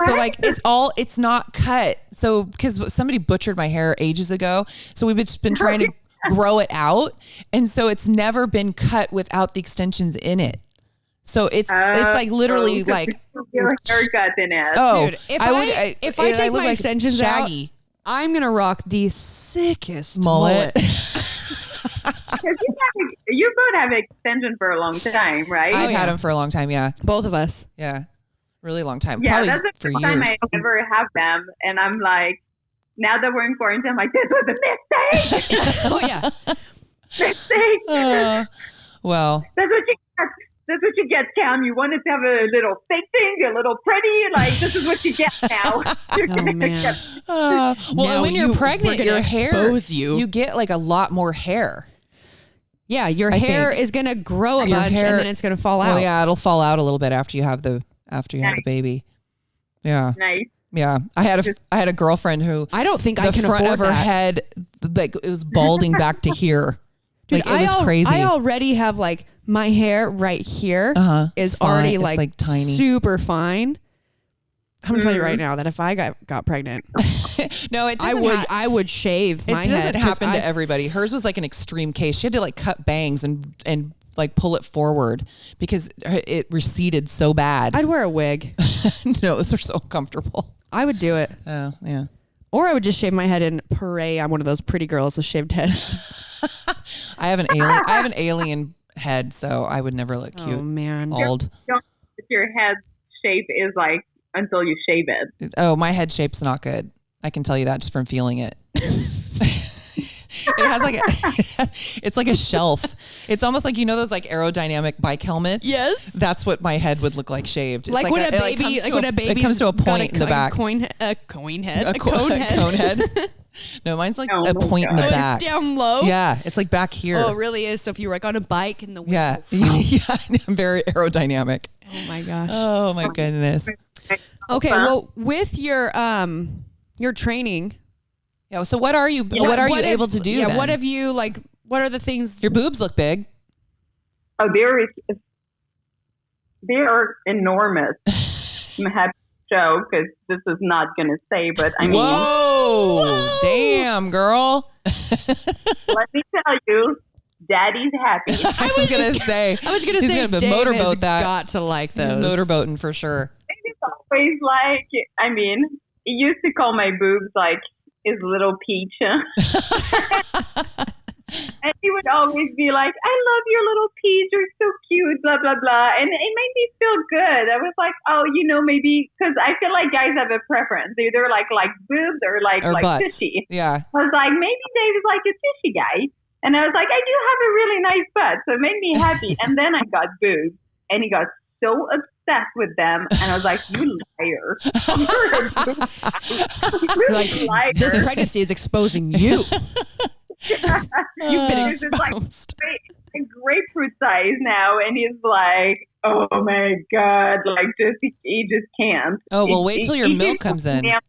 So like it's not cut. So because somebody butchered my hair ages ago. So we've just been trying to grow it out. And so it's never been cut without the extensions in it. So it's like literally like your haircut in it. Oh, dude, if I take my extensions Shaggy. out, I'm gonna rock the sickest mullet. You both have extension for a long time, right? I've had them for a long time. Yeah, both of us. Yeah, really long time. Yeah, Probably that's the for first time years. I ever have them, and I'm like, now that we're in quarantine, I'm like, this was a mistake. Oh yeah, Mistake. Well, That's what you get, Cam. You wanted to have a little fake thing, a little pretty. Like, this is what you get now. You're gonna man. get- well, Now when you're pregnant, we're gonna your hair, expose you. get like a lot more hair. yeah. Your I hair think. is gonna grow a Your bunch, hair- and then it's gonna fall out. Well, yeah, it'll fall out a little bit after you have the baby. Yeah, Nice. yeah. I had a girlfriend who I don't think I the can front afford of her that. head, like it was balding back to here. Dude, Like it was crazy. I already have like my hair right here is It's fine. already It's, like tiny. super fine. I'm gonna tell you right now that if I got pregnant, No, it I doesn't. would would shave It my doesn't head. 'cause happen to everybody. Hers was like an extreme case. She had to like cut bangs and like pull it forward because it receded so bad. I'd wear a wig. No, those are so uncomfortable. I would do it. Oh, yeah. Or I would just shave my head and parade. I'm one of those pretty girls with shaved heads. I have an alien head, so I would never look cute. Oh man. Bald. Your head shape is like until you shave it. Oh, my head shape's not good. I can tell you that just from feeling it. It has like it's like a shelf. It's almost like those like aerodynamic bike helmets. Yes. That's what my head would look like shaved. It's Like when a baby, it comes to a point in the back. A cone head. A cone head. No, mine's like a point in the Oh, back. it's down low. Yeah, it's like back here. Oh, it really is. So if you're like on a bike and the wind Yeah, goes, yeah, I'm very aerodynamic. oh my gosh. Oh my goodness. Okay, well, with your training, Yeah. So what are you? What are you able to do? Yeah. then? What have you like? What are the things? Your boobs look big. Oh, they are enormous. I'm happy to show because this is not going to say, but I mean, Whoa! Damn, girl. let me tell you, Daddy's happy. I was gonna say. I was gonna he's say, gonna Dave motorboat has that. got to like those. He's motorboating for sure. It's always like, I mean, he used to call my boobs like his little peach. And he would always be like, I love your little peach. You're so cute, blah, blah, blah. And it made me feel good. I was like, oh, maybe, because I feel like guys have a preference. They either like boobs or butts. fishy. Yeah. I was like, maybe Dave is like a fishy guy. And I was like, I do have a really nice butt. So it made me happy. And then I got boobs. And he got so obsessed with them. And I was like, you liar. You're a Like, liar. this pregnancy is exposing you. You've been It's just like exposed. grapefruit size now. And he's like, oh my God. Like, he just can't. Oh well, wait till your He milk just comes in. can't.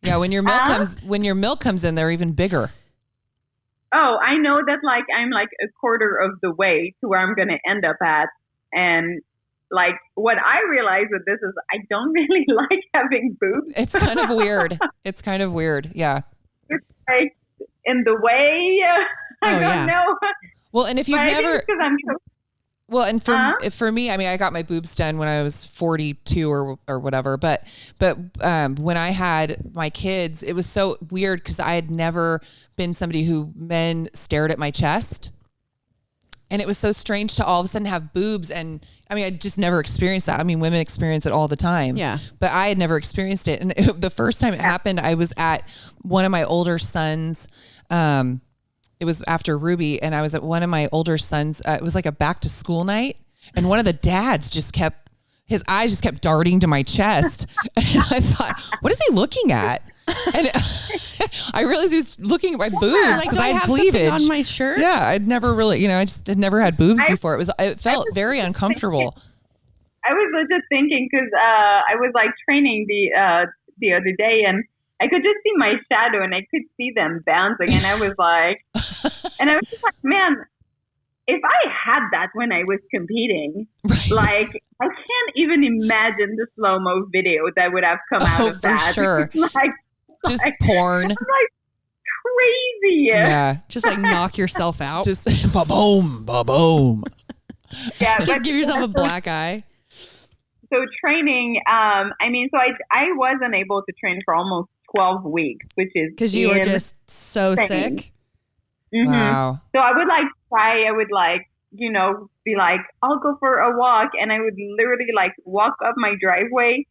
Yeah, when your milk comes in, they're even bigger. Oh, I know that like I'm like a quarter of the way to where I'm going to end up at. And like what I realize with this is I don't really like having boobs. It's kind of weird. It's kind of weird. Yeah. It's like in the way. I don't know. Well, and if you've But I think never, it's 'cause I'm so well, and for me, I mean, I got my boobs done when I was 42 or whatever. But when I had my kids, it was so weird because I had never been somebody who men stared at my chest. And it was so strange to all of a sudden have boobs. And I mean, I just never experienced that. I mean, women experience it all the time. Yeah. But I had never experienced it. And the first time it happened, I was at one of my older sons' it was after Ruby, and I was at one of my older sons. It was like a back to school night, and one of the dads his eyes just kept darting to my chest, and I thought, what is he looking at? And I realized he was looking at my boobs because I had cleavage on my shirt. Yeah, I'd never really, I just had never had boobs before. It felt very uncomfortable. I was just thinking because I was like training the other day, and I could just see my shadow, and I could see them bouncing, and I was like, man, if I had that when I was competing, right. Like I can't even imagine the slow-mo video that would have come out of that. For sure. Just porn. Like crazy. Yeah. Just like knock yourself out. Just ba-boom, ba-boom. Yeah. Just give yourself a black eye. So training, I wasn't able to train for almost 12 weeks, which is because you were just so sick. Mm-hmm. Wow. So I would be like, I'll go for a walk, and I would literally like walk up my driveway,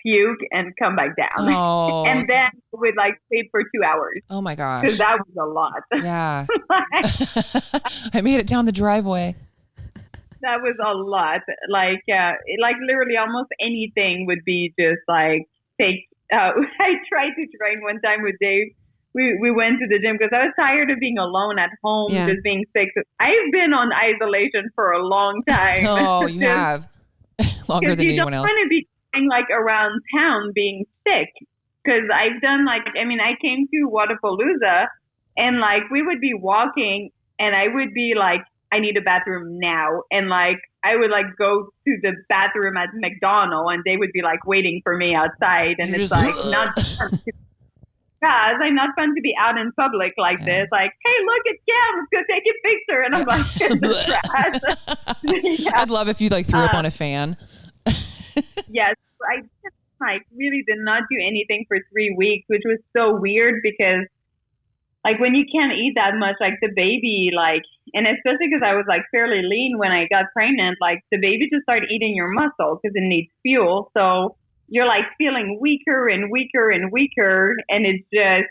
puke, and come back down. Oh. And then I would like sleep for 2 hours. Oh my gosh. Because that was a lot. Yeah. I made it down the driveway. That was a lot. Like literally almost anything would be just like take. I tried to train one time with Dave. We went to the gym because I was tired of being alone at home, just being sick. I've been on isolation for a long time. Oh, you have. Longer than anyone else. You don't want to be going like around town being sick. Because I've done I came to Wadapalooza, and like we would be walking, and I would be like, I need a bathroom now. And like, I would like go to the bathroom at McDonald's, and they would be like waiting for me outside. And it's like not fun. Yeah, it's like not fun to be out in public like this. Like, hey, look, it's Cam. Let's go take a picture. And I'm like, in the trash. Yeah. I'd love if you like threw up on a fan. Yes, I just like really did not do anything for 3 weeks, which was so weird because like when you can't eat that much, like the baby, like, and especially because I was like fairly lean when I got pregnant, like the baby just started eating your muscle because it needs fuel. So you're like feeling weaker and weaker and weaker. And it's just,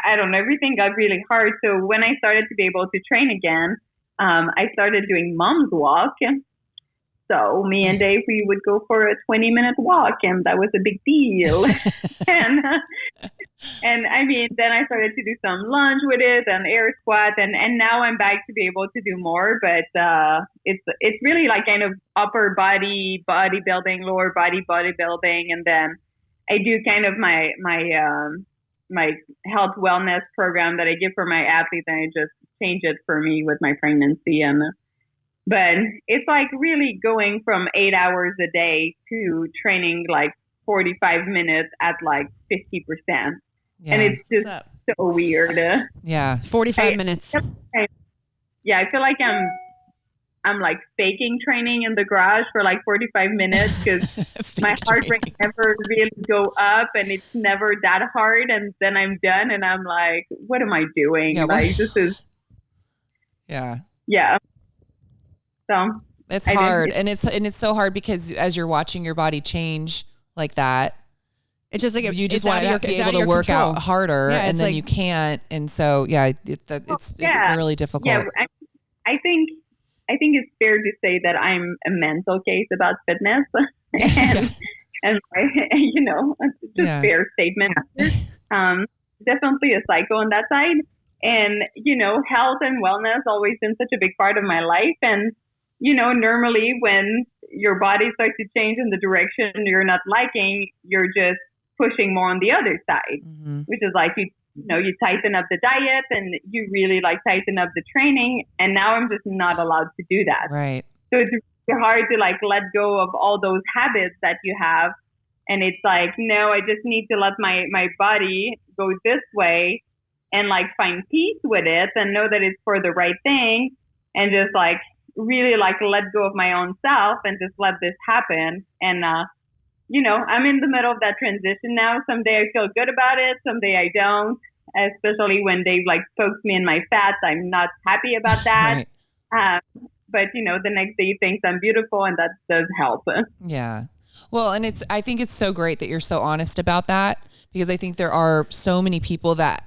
I don't know, everything got really hard. So when I started to be able to train again, I started doing mom's walk. So me and Dave, we would go for a 20-minute walk, and that was a big deal. And I mean, then I started to do some lunge with it and air squat, and now I'm back to be able to do more. But it's really like kind of upper body bodybuilding, lower body bodybuilding, and then I do kind of my health wellness program that I give for my athletes, and I just change it for me with my pregnancy. But it's like really going from 8 hours a day to training like 45 minutes at like 50%. Yeah. And it's just so weird. Yeah. 45 minutes. Yeah. I feel like I'm like faking training in the garage for like 45 minutes because my heart rate never really go up, and it's never that hard. And then I'm done, and I'm like, what am I doing? Yeah, like this is. Yeah. Yeah. So it's hard. And it's so hard because as you're watching your body change like that, it's just like you just want to be able to work out harder, and then like, you can't. And so, it's really difficult. Yeah, I think it's fair to say that I'm a mental case about fitness, and you know, it's just fair statement. Definitely a psycho on that side, and you know, health and wellness always been such a big part of my life, and you know, normally when your body starts to change in the direction you're not liking, you're just pushing more on the other side, which is like, you tighten up the diet and you really like tighten up the training. And now I'm just not allowed to do that. Right. So it's really hard to like let go of all those habits that you have. And it's like, no, I just need to let my body go this way and like find peace with it and know that it's for the right thing, and just like really like let go of my own self and just let this happen. And, you know, I'm in the middle of that transition now. Someday I feel good about it. Someday I don't, especially when they like pokes me in my fats. I'm not happy about that. Right. But, you know, the next day he thinks I'm beautiful, and that does help. Yeah. Well, and I think it's so great that you're so honest about that, because I think there are so many people that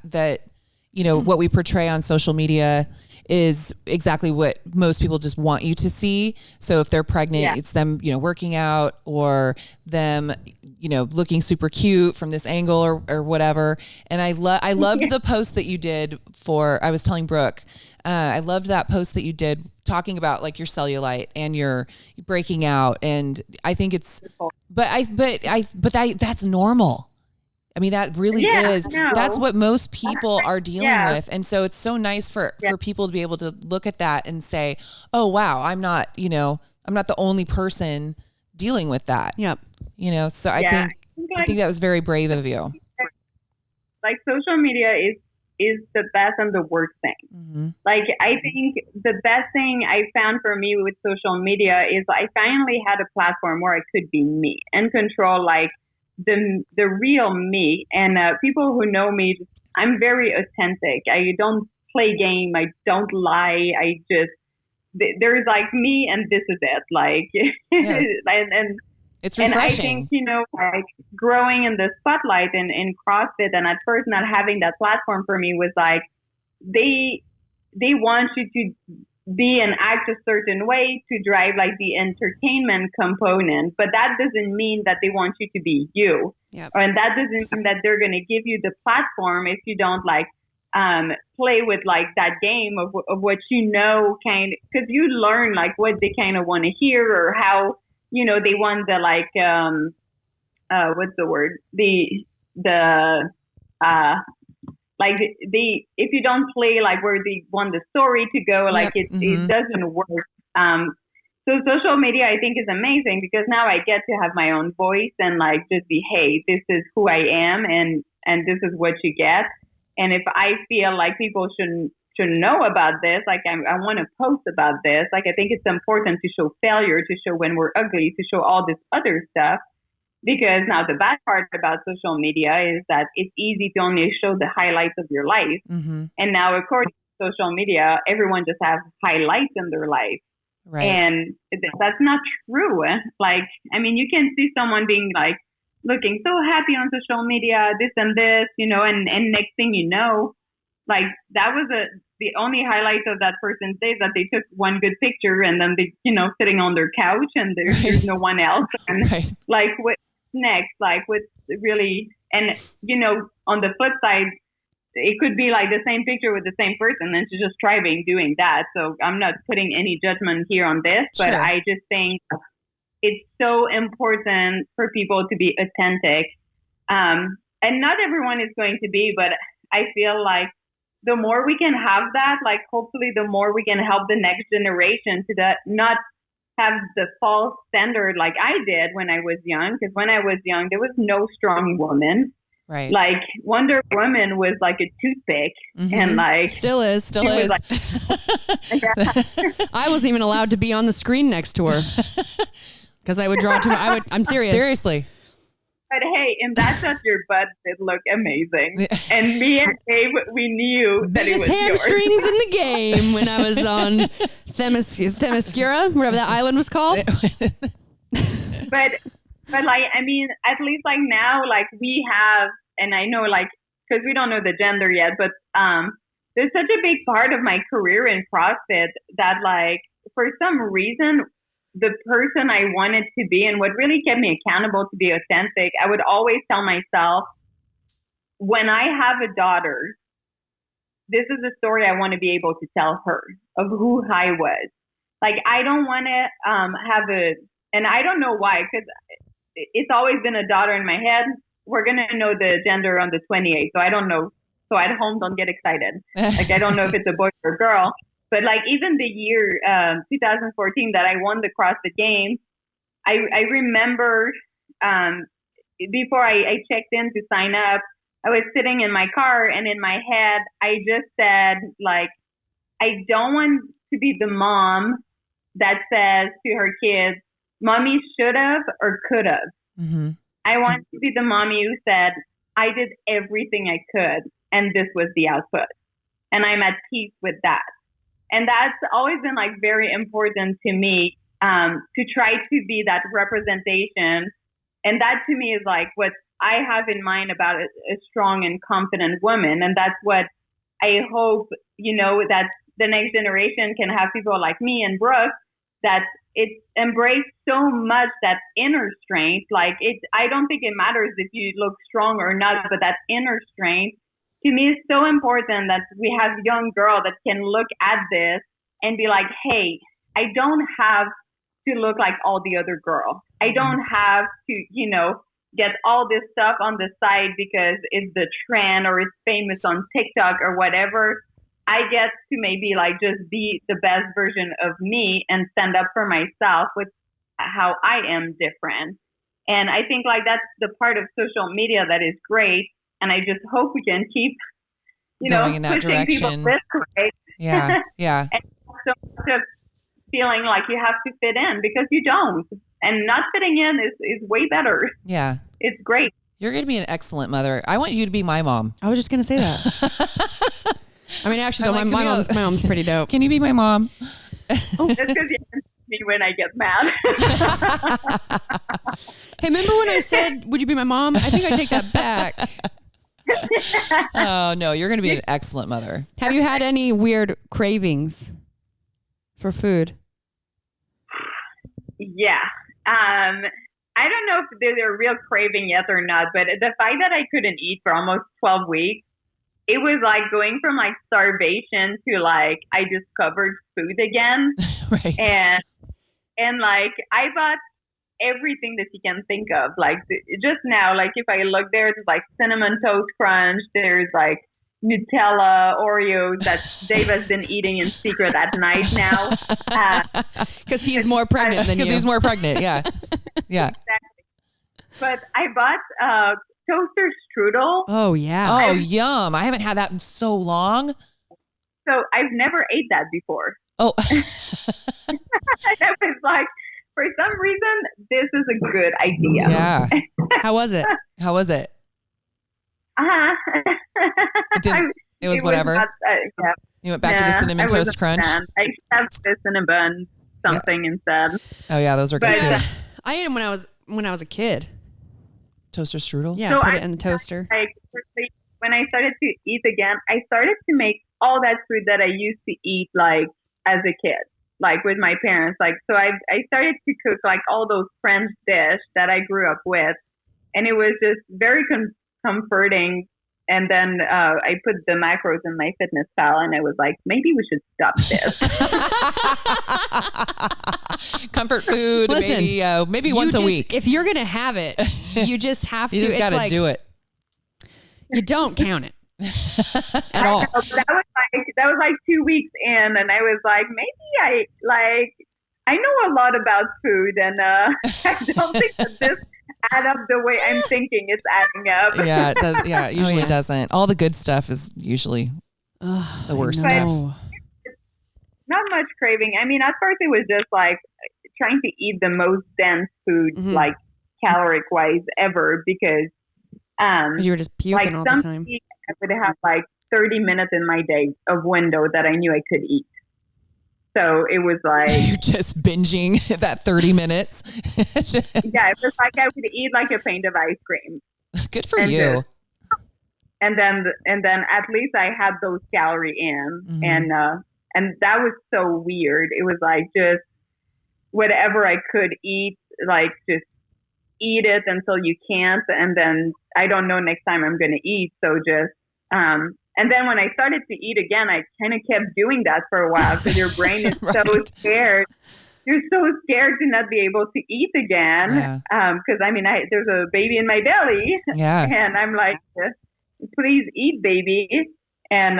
what we portray on social media is exactly what most people just want you to see. So if they're pregnant, it's them, working out, or them, looking super cute from this angle or whatever. And I loved the post that you did I was telling Brooke, I loved that post that you did talking about like your cellulite and your breaking out. And I think it's, that's normal. I mean, that really is. That's what most people are dealing with. And so it's so nice for people to be able to look at that and say, oh, wow, I'm not the only person dealing with that. Yep. So I think that was very brave of you. Like social media is the best and the worst thing. Mm-hmm. Like, I think the best thing I found for me with social media is I finally had a platform where I could be me and control like the real me. And people who know me, I'm very authentic. I don't play game. I don't lie. I just, there's like me and this is it. Like, yes. and it's refreshing. And I think, like growing in the spotlight in CrossFit, and at first not having that platform for me was like, they want you to be and act a certain way to drive like the entertainment component, but that doesn't mean that they want you to be you. Yep. And that doesn't mean that they're going to give you the platform if you don't like play with like that game of what kind, because you learn like what they kind of want to hear, or how they want the like what's the word, like if you don't play like where they want the story to go, like it doesn't work. So social media I think is amazing because now I get to have my own voice and like just be, hey, this is who I am and this is what you get. And if I feel like people should know about this, like I want to post about this, like I think it's important to show failure, to show when we're ugly, to show all this other stuff. Because now the bad part about social media is that it's easy to only show the highlights of your life. Mm-hmm. And now according to social media, everyone just has highlights in their life. Right. And that's not true. Like, I mean, you can see someone being like looking so happy on social media, this and this, and next thing you know, like that was the only highlight of that person's day, that they took one good picture and then they, sitting on their couch and there's no one else. And like what next, like what's really, and on the flip side, it could be like the same picture with the same person and she's just striving doing that. So I'm not putting any judgment here on this, but sure. I just think it's so important for people to be authentic. And not everyone is going to be, but I feel like the more we can have that, like hopefully the more we can help the next generation to not have the false standard like I did when I was young. Because when I was young, there was no strong woman. Right. Like Wonder Woman was like a toothpick, and like still is. Like, I wasn't even allowed to be on the screen next to her because I would draw too much. I'm serious. Seriously. But hey, and that's not your butt did look amazing. And me and Dave, we knew that it was hamstrings yours. in the game when I was on Themyscira, whatever that island was called. But like, I mean, at least like now, like we have, and I know like, because we don't know the gender yet, but there's such a big part of my career in CrossFit that like, for some reason, the person I wanted to be and what really kept me accountable to be authentic, I would always tell myself, when I have a daughter, this is a story I want to be able to tell her of who I was. Like, I don't want to and I don't know why, because it's always been a daughter in my head. We're going to know the gender on the 28th. So I don't know. So at home, don't get excited. Like, I don't know if it's a boy or a girl. But like even the year 2014 that I won the CrossFit Games, I remember before I checked in to sign up, I was sitting in my car and in my head, I just said, like, I don't want to be the mom that says to her kids, mommy should have or could have. Mm-hmm. I want to be the mommy who said, I did everything I could and this was the output. And I'm at peace with that. And that's always been like very important to me, to try to be that representation. And that to me is like what I have in mind about a strong and confident woman. And that's what I hope, that the next generation can have people like me and Brooke that it embrace so much that inner strength. Like I don't think it matters if you look strong or not, but that inner strength to me is so important that we have young girls that can look at this and be like, hey, I don't have to look like all the other girls. I don't have to, get all this stuff on the side because it's the trend or it's famous on TikTok or whatever. I get to maybe like just be the best version of me and stand up for myself with how I am different. And I think like that's the part of social media that is great. And I just hope we can keep, going in that pushing direction. people this way. Yeah. And so much of feeling like you have to fit in because you don't. And not fitting in is way better. Yeah. It's great. You're going to be an excellent mother. I want you to be my mom. I was just going to say that. I mean, actually, though, my mom's pretty dope. Can you be my mom? That's because you can see me when I get mad. Hey, remember when I said, would you be my mom? I think I take that back. Oh, no, you're going to be an excellent mother. Have you had any weird cravings for food? Yeah. I don't know if there's a real craving yet or not, but the fact that I couldn't eat for almost 12 weeks, it was like going from like starvation to like I discovered food again. Right. And like I bought everything that you can think of. Like just now, like if I look there, there's like cinnamon toast crunch. There's like Nutella, Oreos that Dave has been eating in secret at night now. Because he's more pregnant than you. Because he's more pregnant, yeah. Yeah. Exactly. But I bought toaster strudel. Oh, yeah. Oh, yum. I haven't had that in so long. So I've never ate that before. Oh. I was like, for some reason, this is a good idea. Yeah. How was it? How was it? It was whatever. Yeah. You went back to the cinnamon toast crunch? I have the cinnamon something instead. Oh, yeah. Those are good too. I ate them when I was a kid. Toaster strudel? Yeah, So put it in the toaster. When I started to eat again, I started to make all that food that I used to eat like as a kid, like with my parents. Like, so I started to cook like all those French dishes that I grew up with. And it was just very comforting. And then I put the macros in my fitness pal and I was like, maybe we should stop this. Comfort food, Listen, maybe once a week. If you're going to have it, you just have to. You just got to do it. You don't count it at all. That was like 2 weeks in and I was like, maybe I know a lot about food and I don't think that this add up the way I'm thinking it's adding up. Yeah, it does. Yeah, it usually doesn't. All the good stuff is usually the worst stuff. Not much craving. I mean, at first it was just like trying to eat the most dense food, like caloric wise ever, because you were just puking all the time. I would have like 30 minutes in my day of window that I knew I could eat. So it was like you're just binging that 30 minutes. Yeah, it was like I would eat like a pint of ice cream. Good for you. And then at least I had those calories in, and that was so weird. It was like just whatever I could eat, like just eat it until you can't, and then I don't know next time I'm going to eat. So just and then when I started to eat again, I kind of kept doing that for a while because your brain is right. so scared. You're so scared to not be able to eat again. Because I mean, there's a baby in my belly. Yeah. And I'm like, please eat, baby. And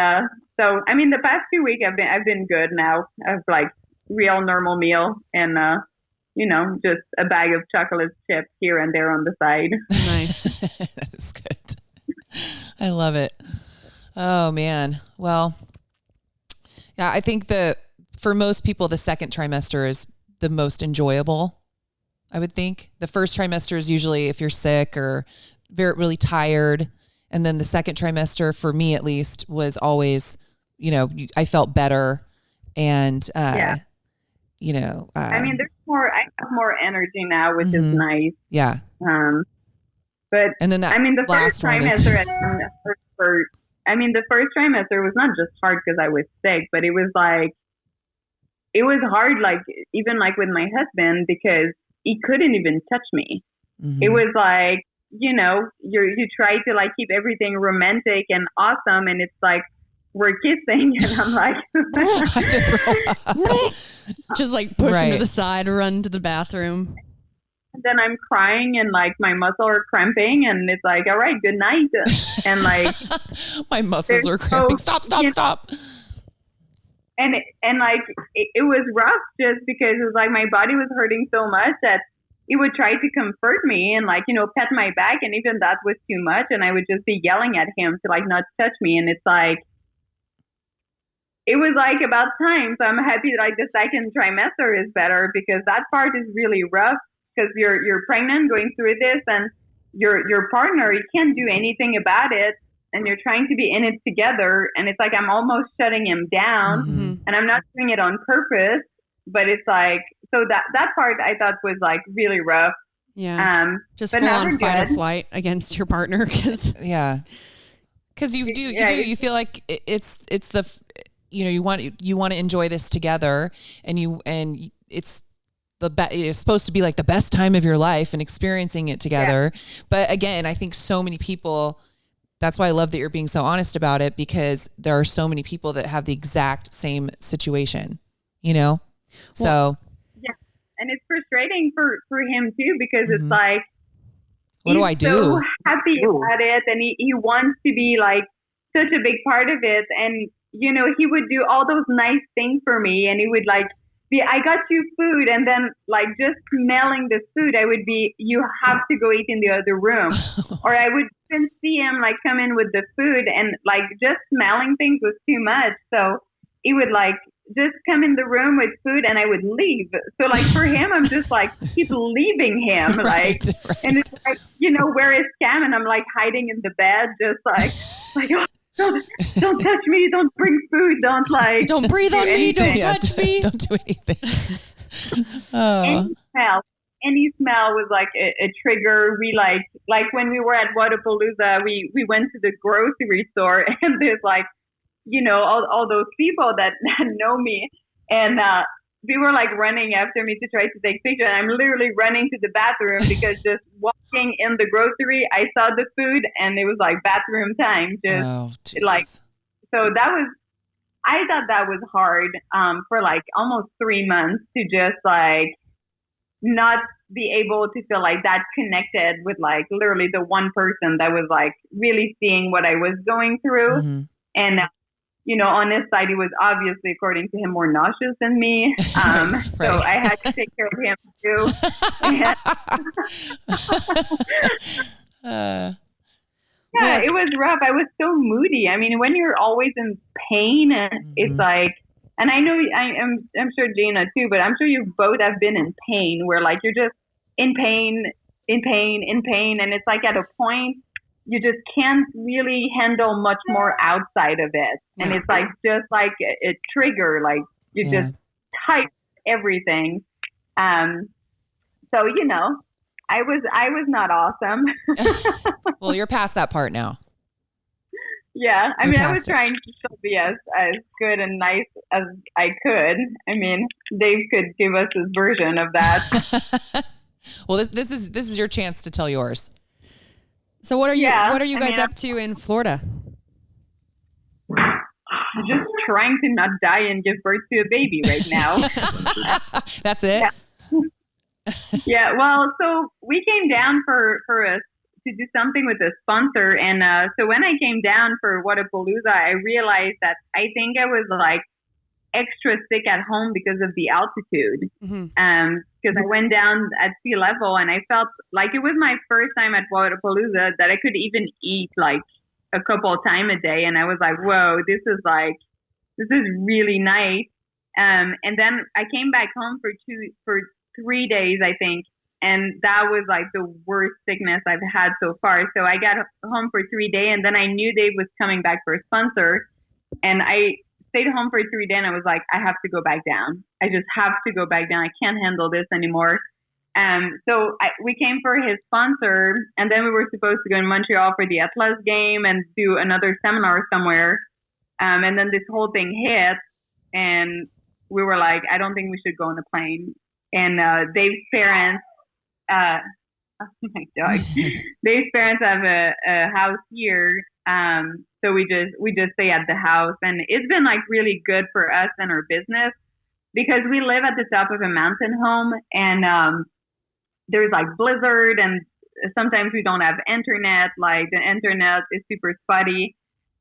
so, I mean, the past 2 weeks I've been good now. I've like real normal meal and just a bag of chocolate chips here and there on the side. Nice. That is good. I love it. Oh man. Well, yeah, I think for most people, the second trimester is the most enjoyable. I would think the first trimester is usually if you're sick or really tired. And then the second trimester, for me at least, was always, I felt better. And, I mean, I have more energy now, which is nice. Yeah. But and then the first last one trimester for I mean, the first trimester was not just hard because I was sick, but it was hard, like, even like with my husband, because he couldn't even touch me. It was like, you know, you try to like keep everything romantic and awesome, and it's like we're kissing, and I'm like, just like push him to the side, run to the bathroom. And then I'm crying, and like my muscles are cramping, and it's like, all right, good night, and like my muscles are cramping. Stop. And like it was rough, just because it was like my body was hurting so much that he would try to comfort me and like, you know, pet my back, and even that was too much, and I would just be yelling at him to like not touch me. And it's like, it was like about time. So I'm happy that like the second trimester is better, because that part is really rough, because you're pregnant, going through this, and your partner, he can't do anything about it, and you're trying to be in it together, and it's like I'm almost shutting him down, and I'm not doing it on purpose, but it's like, so that part I thought was like really rough. Yeah. Just full on fight or flight against your partner, because you feel like it's the, you know, you want to enjoy this together, and it's it's supposed to be like the best time of your life and experiencing it together. Yeah. But again, I think so many people, that's why I love that you're being so honest about it, because there are so many people that have the exact same situation, you know? So. Yeah. And it's frustrating for him too, because it's like, what do I do? So happy about it. And he wants to be like such a big part of it. And, you know, he would do all those nice things for me, and he would like, I got you food, and then like just smelling the food, I would be, you have to go eat in the other room. Or I would even see him like come in with the food, and like just smelling things was too much. So he would like just come in the room with food, and I would leave. So like for him, I'm just like, keep leaving him. Right. And it's like, you know, where is Cam? And I'm like hiding in the bed, just like, oh, don't touch me, don't bring food, don't breathe on me, don't touch me, don't do anything. Any smell was like a trigger. We like when we were at Wadapalooza, we went to the grocery store, and there's like, you know, all those people that know me, and they were like running after me to try to take pictures. And I'm literally running to the bathroom, because just walking in the grocery, I saw the food, and it was like bathroom time. So I thought that was hard for like almost 3 months, to just like not be able to feel like that connected with like literally the one person that was like really seeing what I was going through. And you know, on his side, he was obviously, according to him, more nauseous than me. Right. So I had to take care of him too. Yeah, it was rough. I was so moody. I mean, when you're always in pain, and it's like, and I know I'm sure Gina too, but I'm sure you both have been in pain, where like you're just in pain, and it's like at a point you just can't really handle much more outside of it. And it's like just like a trigger, like you just type everything. So, you know, I was not awesome. Well, you're past that part now. Yeah. I mean, I was trying to still be as good and nice as I could. I mean, Dave could give us his version of that. Well, this is your chance to tell yours. So what are you guys up to in Florida? Just trying to not die and give birth to a baby right now. That's it? Yeah. Well, so we came down for us to do something with a sponsor. And so when I came down for Wadapalooza, I realized that I think I was like extra sick at home because of the altitude. Because I went down at sea level, and I felt like it was my first time at Wadapalooza that I could even eat like a couple of times a day. And I was like, whoa, this is really nice. And then I came back home for 3 days, I think. And that was like the worst sickness I've had so far. So I got home for 3 days, and then I knew Dave was coming back for a sponsor. And I stayed home for 3 days, and I was like, I have to go back down. I just have to go back down. I can't handle this anymore. we came for his sponsor, and then we were supposed to go in Montreal for the Atlas game and do another seminar somewhere. And then this whole thing hit, and we were like, I don't think we should go on the plane. And Dave's parents, oh my dog, Dave's parents have a house here, so we just stay at the house, and it's been like really good for us and our business because we live at the top of a mountain home, and there's like blizzard, and sometimes we don't have internet. Like the internet is super spotty,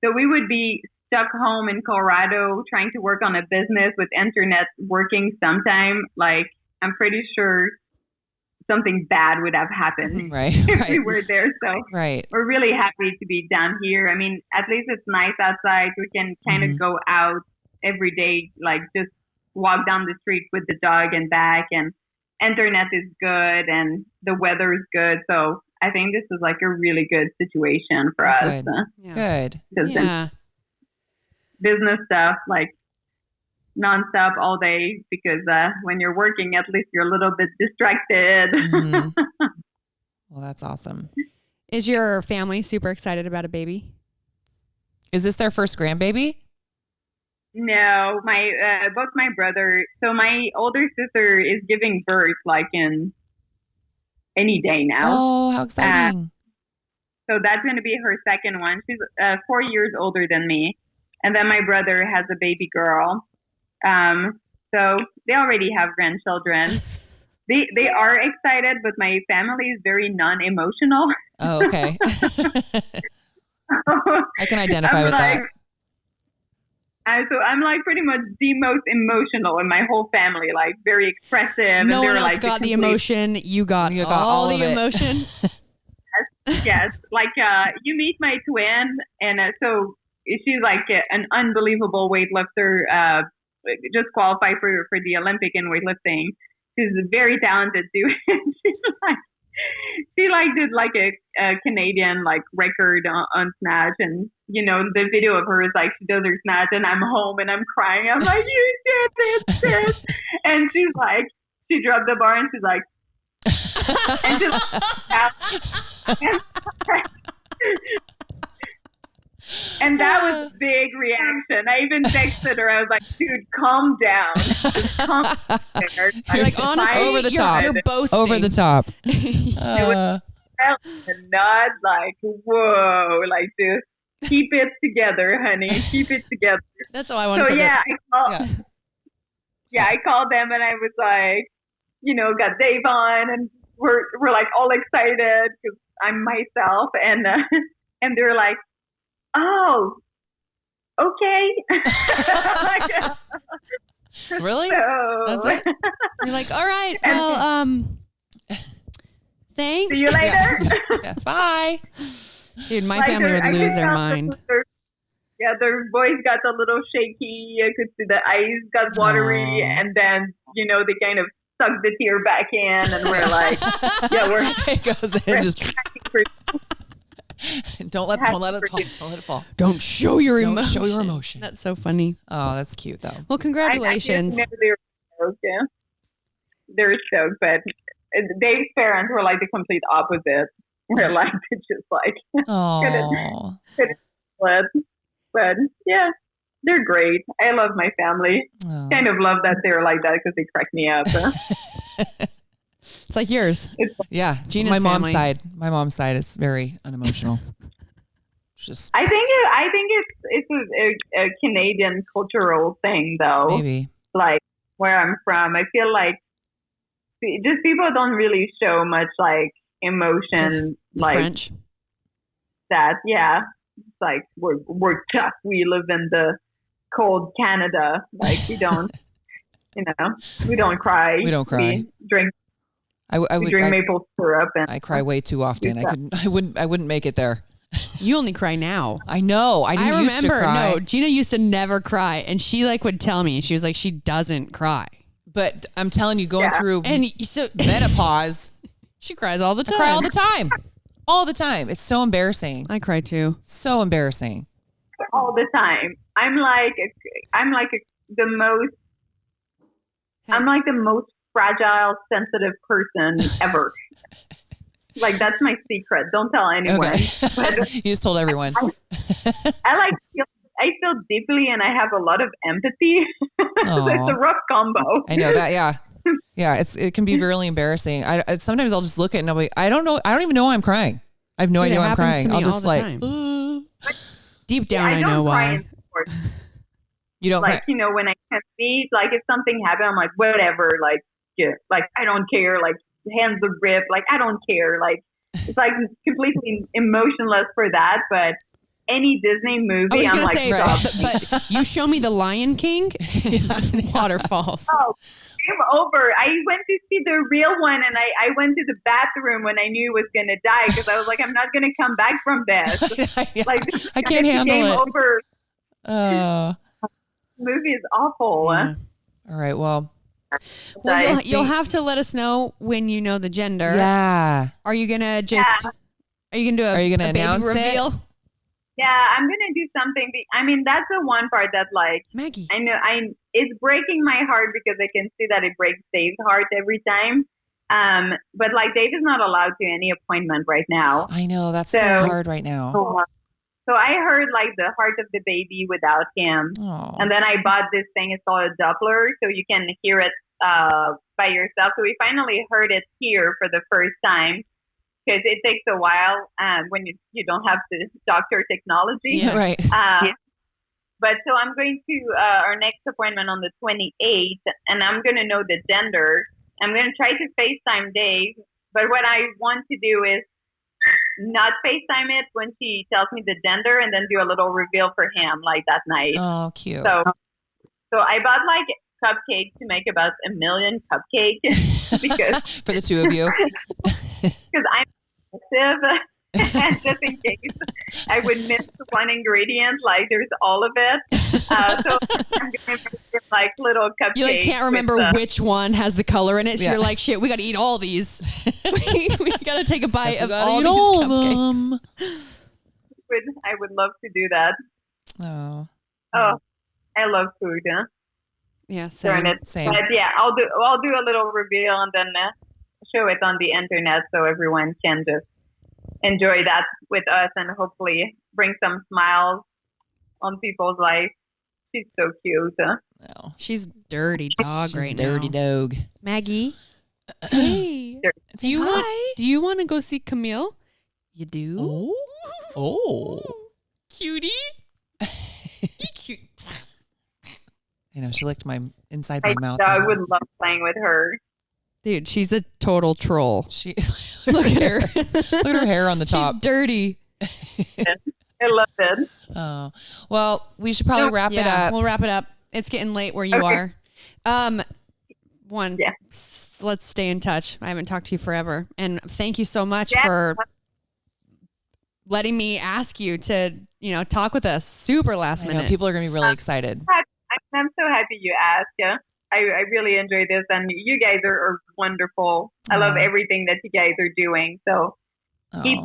so we would be stuck home in Colorado trying to work on a business with internet working sometime. Like, I'm pretty sure something bad would have happened if we were there. So we're really happy to be down here. I mean, at least it's nice outside. We can kind of go out every day, like just walk down the street with the dog and back, and internet is good and the weather is good. So I think this is like a really good situation for us. Good. Yeah. Business stuff, like nonstop all day, because when you're working, at least you're a little bit distracted. Well, that's awesome. Is your family super excited about a baby? Is this their first grandbaby? No, both my brother. So my older sister is giving birth like in any day now. Oh, how exciting! So that's going to be her second one. She's 4 years older than me, and then my brother has a baby girl. So they already have grandchildren. They are excited, but my family is very non-emotional. Oh, okay. I can identify with that. So I'm like pretty much the most emotional in my whole family, like very expressive. No one else like got the emotion. You got all the emotion. Yes. Like you meet my twin, and so she's like an unbelievable weightlifter. Just qualified for the Olympic in weightlifting. She's a very talented too. She did like a Canadian like record on snatch, and you know the video of her is like she does her snatch, and I'm home and I'm crying. I'm like, you did this, and she's like, she dropped the bar and she's like, and and that was a big reaction. I even texted her. I was like, dude, calm down. Just calm down. You're like, honestly, over the top. You're boasting. Over the top. It was not like, whoa, like just keep it together, honey. Keep it together. That's all I want to say. I called them and I was like, you know, got Dave on, and we're like all excited because I'm myself, and they're like, oh, okay. Really? So, that's it? You're like, all right, well, thanks. See you later. Yeah. Bye. Dude, my family would lose their mind. Their voice got a little shaky. I could see the eyes got watery, and then, you know, they kind of sucked the tear back in, and we're like, it goes in just... Don't let it fall. Don't show your Don't emotion. show your emotion. That's so funny. Oh, that's cute though. Well, congratulations. I they were stoked, yeah. They're stoked, but Dave's parents were like the complete opposite. We're like just like couldn't but yeah, they're great. I love my family. Kind of love that they're like that because they crack me up. It's like yours. Yeah, Gina's my mom's family. side. My mom's side is very unemotional. Just I think it's a Canadian cultural thing, though. Maybe like where I'm from, I feel like just people don't really show much like emotion, Just like French. that. Yeah, it's like we're tough. We live in the cold Canada. Like we don't, you know, we don't cry. We don't cry. We drink. we drink maple syrup, and I cry way too often. I wouldn't make it there. You only cry now. I know. I didn't used to cry. No, Gina used to never cry, and she like would tell me, she was like, she doesn't cry. But I'm telling you, going through and so menopause, she cries all the time. I cry all the time. All the time. It's so embarrassing. I cry too. So embarrassing. All the time. I'm like the most fragile, sensitive person ever. Like, that's my secret. Don't tell anyone. Okay. But you just told everyone. I feel deeply and I have a lot of empathy. So it's a rough combo. I know that. Yeah. Yeah. It can be really embarrassing. Sometimes I'll just look at it and I'll be, I don't know. I don't even know I'm crying. I have no idea why I'm crying. I'll just like, deep down, I know why. You don't like, cry. When I can't see, like if something happened, I'm like, whatever, like, yeah, like I don't care, like hands are ripped, like I don't care. Like it's like completely emotionless for that, but any Disney movie, I'm like, but you show me The Lion King, waterfalls. Oh, game over. I went to see the real one and I went to the bathroom when I knew it was going to die because I was like, I'm not going to come back from this. Like, I can't handle game it. Over. The movie is awful. Yeah. All right. Well, you'll have to let us know when you know the gender. Yeah. Are you going to just, are you going to do Are you going to announce reveal? it? Yeah, I'm going to do something. I mean, that's the one part that, like, Maggie. I know it's breaking my heart because I can see that it breaks Dave's heart every time. But, like, Dave is not allowed to any appointment right now. I know. That's so hard right now. So I heard, like, the heart of the baby without him. Aww. And then I bought this thing. It's called a Doppler, so you can hear it by yourself. So we finally heard it here for the first time. Because it takes a while when you don't have the doctor technology. Yeah, right. But so I'm going to our next appointment on the 28th, and I'm going to know the gender. I'm going to try to FaceTime Dave. But what I want to do is not FaceTime it when she tells me the gender and then do a little reveal for him like that night. Oh, cute. So I bought like cupcakes to make about 1 million cupcakes because for the two of you. Because I'm obsessive, and just in case I would miss one ingredient, like there's all of it. So I'm going to make like little cupcakes. You like can't remember which one has the color in it, so you're like, shit, we got to eat all these. we got to take a bite of all these cupcakes. I would love to do that. Oh, I love food. Huh? Yeah, same. But yeah, I'll do a little reveal and then show it on the internet so everyone can just enjoy that with us and hopefully bring some smiles on people's life. She's so cute. no. She's dirty dog right now. Dirty dog. Maggie. Hey. Do you want to go see Camille? You do? Oh. Cutie. Cute. I know, she licked my inside my mouth. I would love playing with her. Dude, she's a total troll. She look at her. Look at her hair on the top. She's dirty. I love it. Oh, well, we should probably wrap it up. We'll wrap it up. It's getting late where you are. Let's stay in touch. I haven't talked to you forever. And thank you so much for letting me ask you to, talk with us. Super last minute. People are going to be really excited. I'm so happy you asked. I really enjoy this, and you guys are wonderful. I love everything that you guys are doing. So keep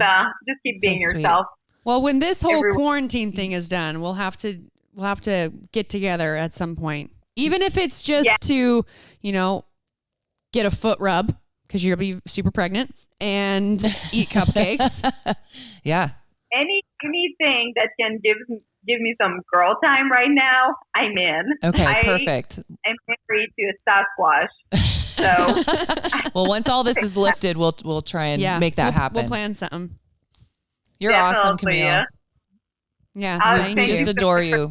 being yourself. Well, when this whole quarantine thing is done, we'll have to get together at some point, even if it's just to get a foot rub because you'll be super pregnant and eat cupcakes. Yeah. Anything that can give me some girl time right now, I'm in. Okay, perfect. I'm married to a Sasquatch. So well, once all this is lifted, we'll try and make that happen. We'll plan something. You're awesome, Camille. Yeah, we just adore you.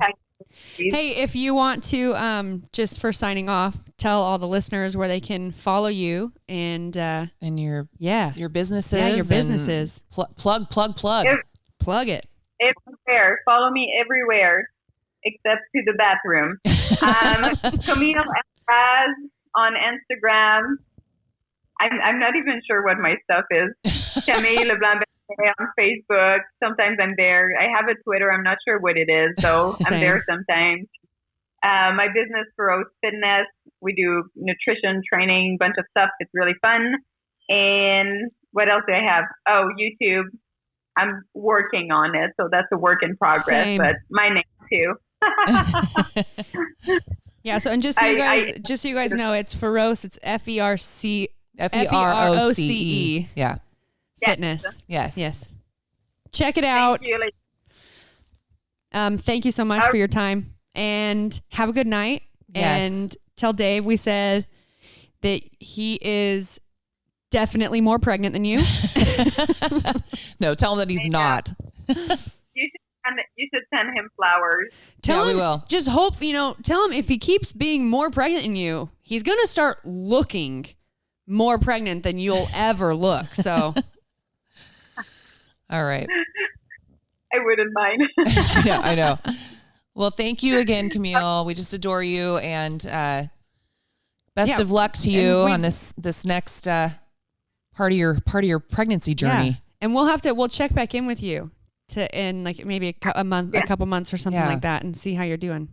Hey, if you want to, just for signing off, tell all the listeners where they can follow you and your businesses. Yeah, your businesses. Plug. Plug it. Everywhere. Follow me everywhere except to the bathroom. Camille Raz on Instagram. I'm not even sure what my stuff is. Camille Leblanc on Facebook. Sometimes I'm there. I have a Twitter. I'm not sure what it is, so I'm there sometimes. My business, Rose Fitness. We do nutrition training, bunch of stuff. It's really fun. And what else do I have? Oh, YouTube. I'm working on it, so that's a work in progress. But my name too. Yeah. So, and just so you guys know, it's Feroce. It's F-E-R-C. F-E-R-O-C-E. Yeah. Fitness. Yes. Check it out. Thank you. Thank you so much for your time, and have a good night. Yes. And tell Dave we said that he is definitely more pregnant than you. No, tell him that he's not. You should send him flowers. Tell him, we will. Just hope, tell him if he keeps being more pregnant than you, he's going to start looking more pregnant than you'll ever look. So. All right. I wouldn't mind. Yeah, I know. Well, thank you again, Camille. We just adore you, and best of luck to you on this next part of your pregnancy journey. Yeah. And we'll check back in with you in like maybe a couple months or something like that, and see how you're doing.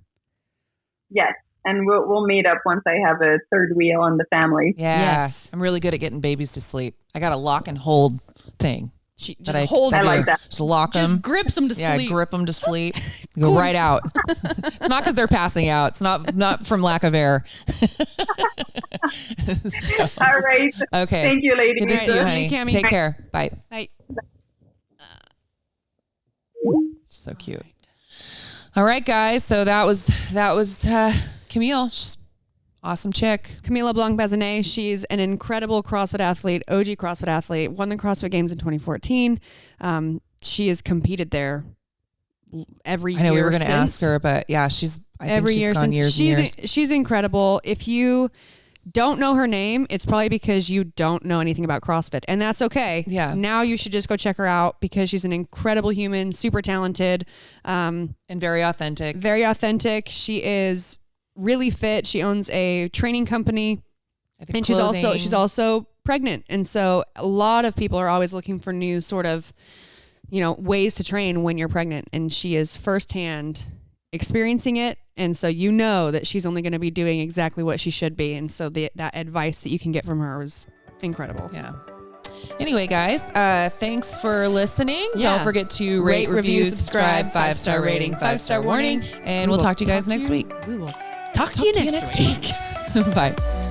Yes. And we'll meet up once I have a third wheel on the family. Yeah. Yes. I'm really good at getting babies to sleep. I got a lock and hold thing. She just holds I like that. Just lock them. Just grips them to sleep. Yeah, grip them to sleep. Go right out. It's not because they're passing out. It's not from lack of air. All right. Okay. Thank you, ladies. Good to see you, honey. Cammy. Take care. Bye. Bye. So cute. All right, guys. So that was Camille. She's awesome chick. Camille Blanc-Bazinet. She's an incredible CrossFit athlete, OG CrossFit athlete, won the CrossFit Games in 2014. She has competed there every year. I know we were going to ask her, but yeah, I think she's gone years and years. She's incredible. If you don't know her name, it's probably because you don't know anything about CrossFit, and that's okay. Yeah. Now you should just go check her out because she's an incredible human, super talented, and very authentic. Very authentic. She is really fit. She owns a training company, and she's also pregnant. And so a lot of people are always looking for new sort of, ways to train when you're pregnant, and she is firsthand experiencing it. And so that she's only going to be doing exactly what she should be. And so that advice that you can get from her was incredible. Yeah. Anyway, guys, thanks for listening. Yeah. Don't forget to rate, review, subscribe, 5-star rating, 5-star warning, and we'll talk to you guys next week. We will talk to you next week. Bye.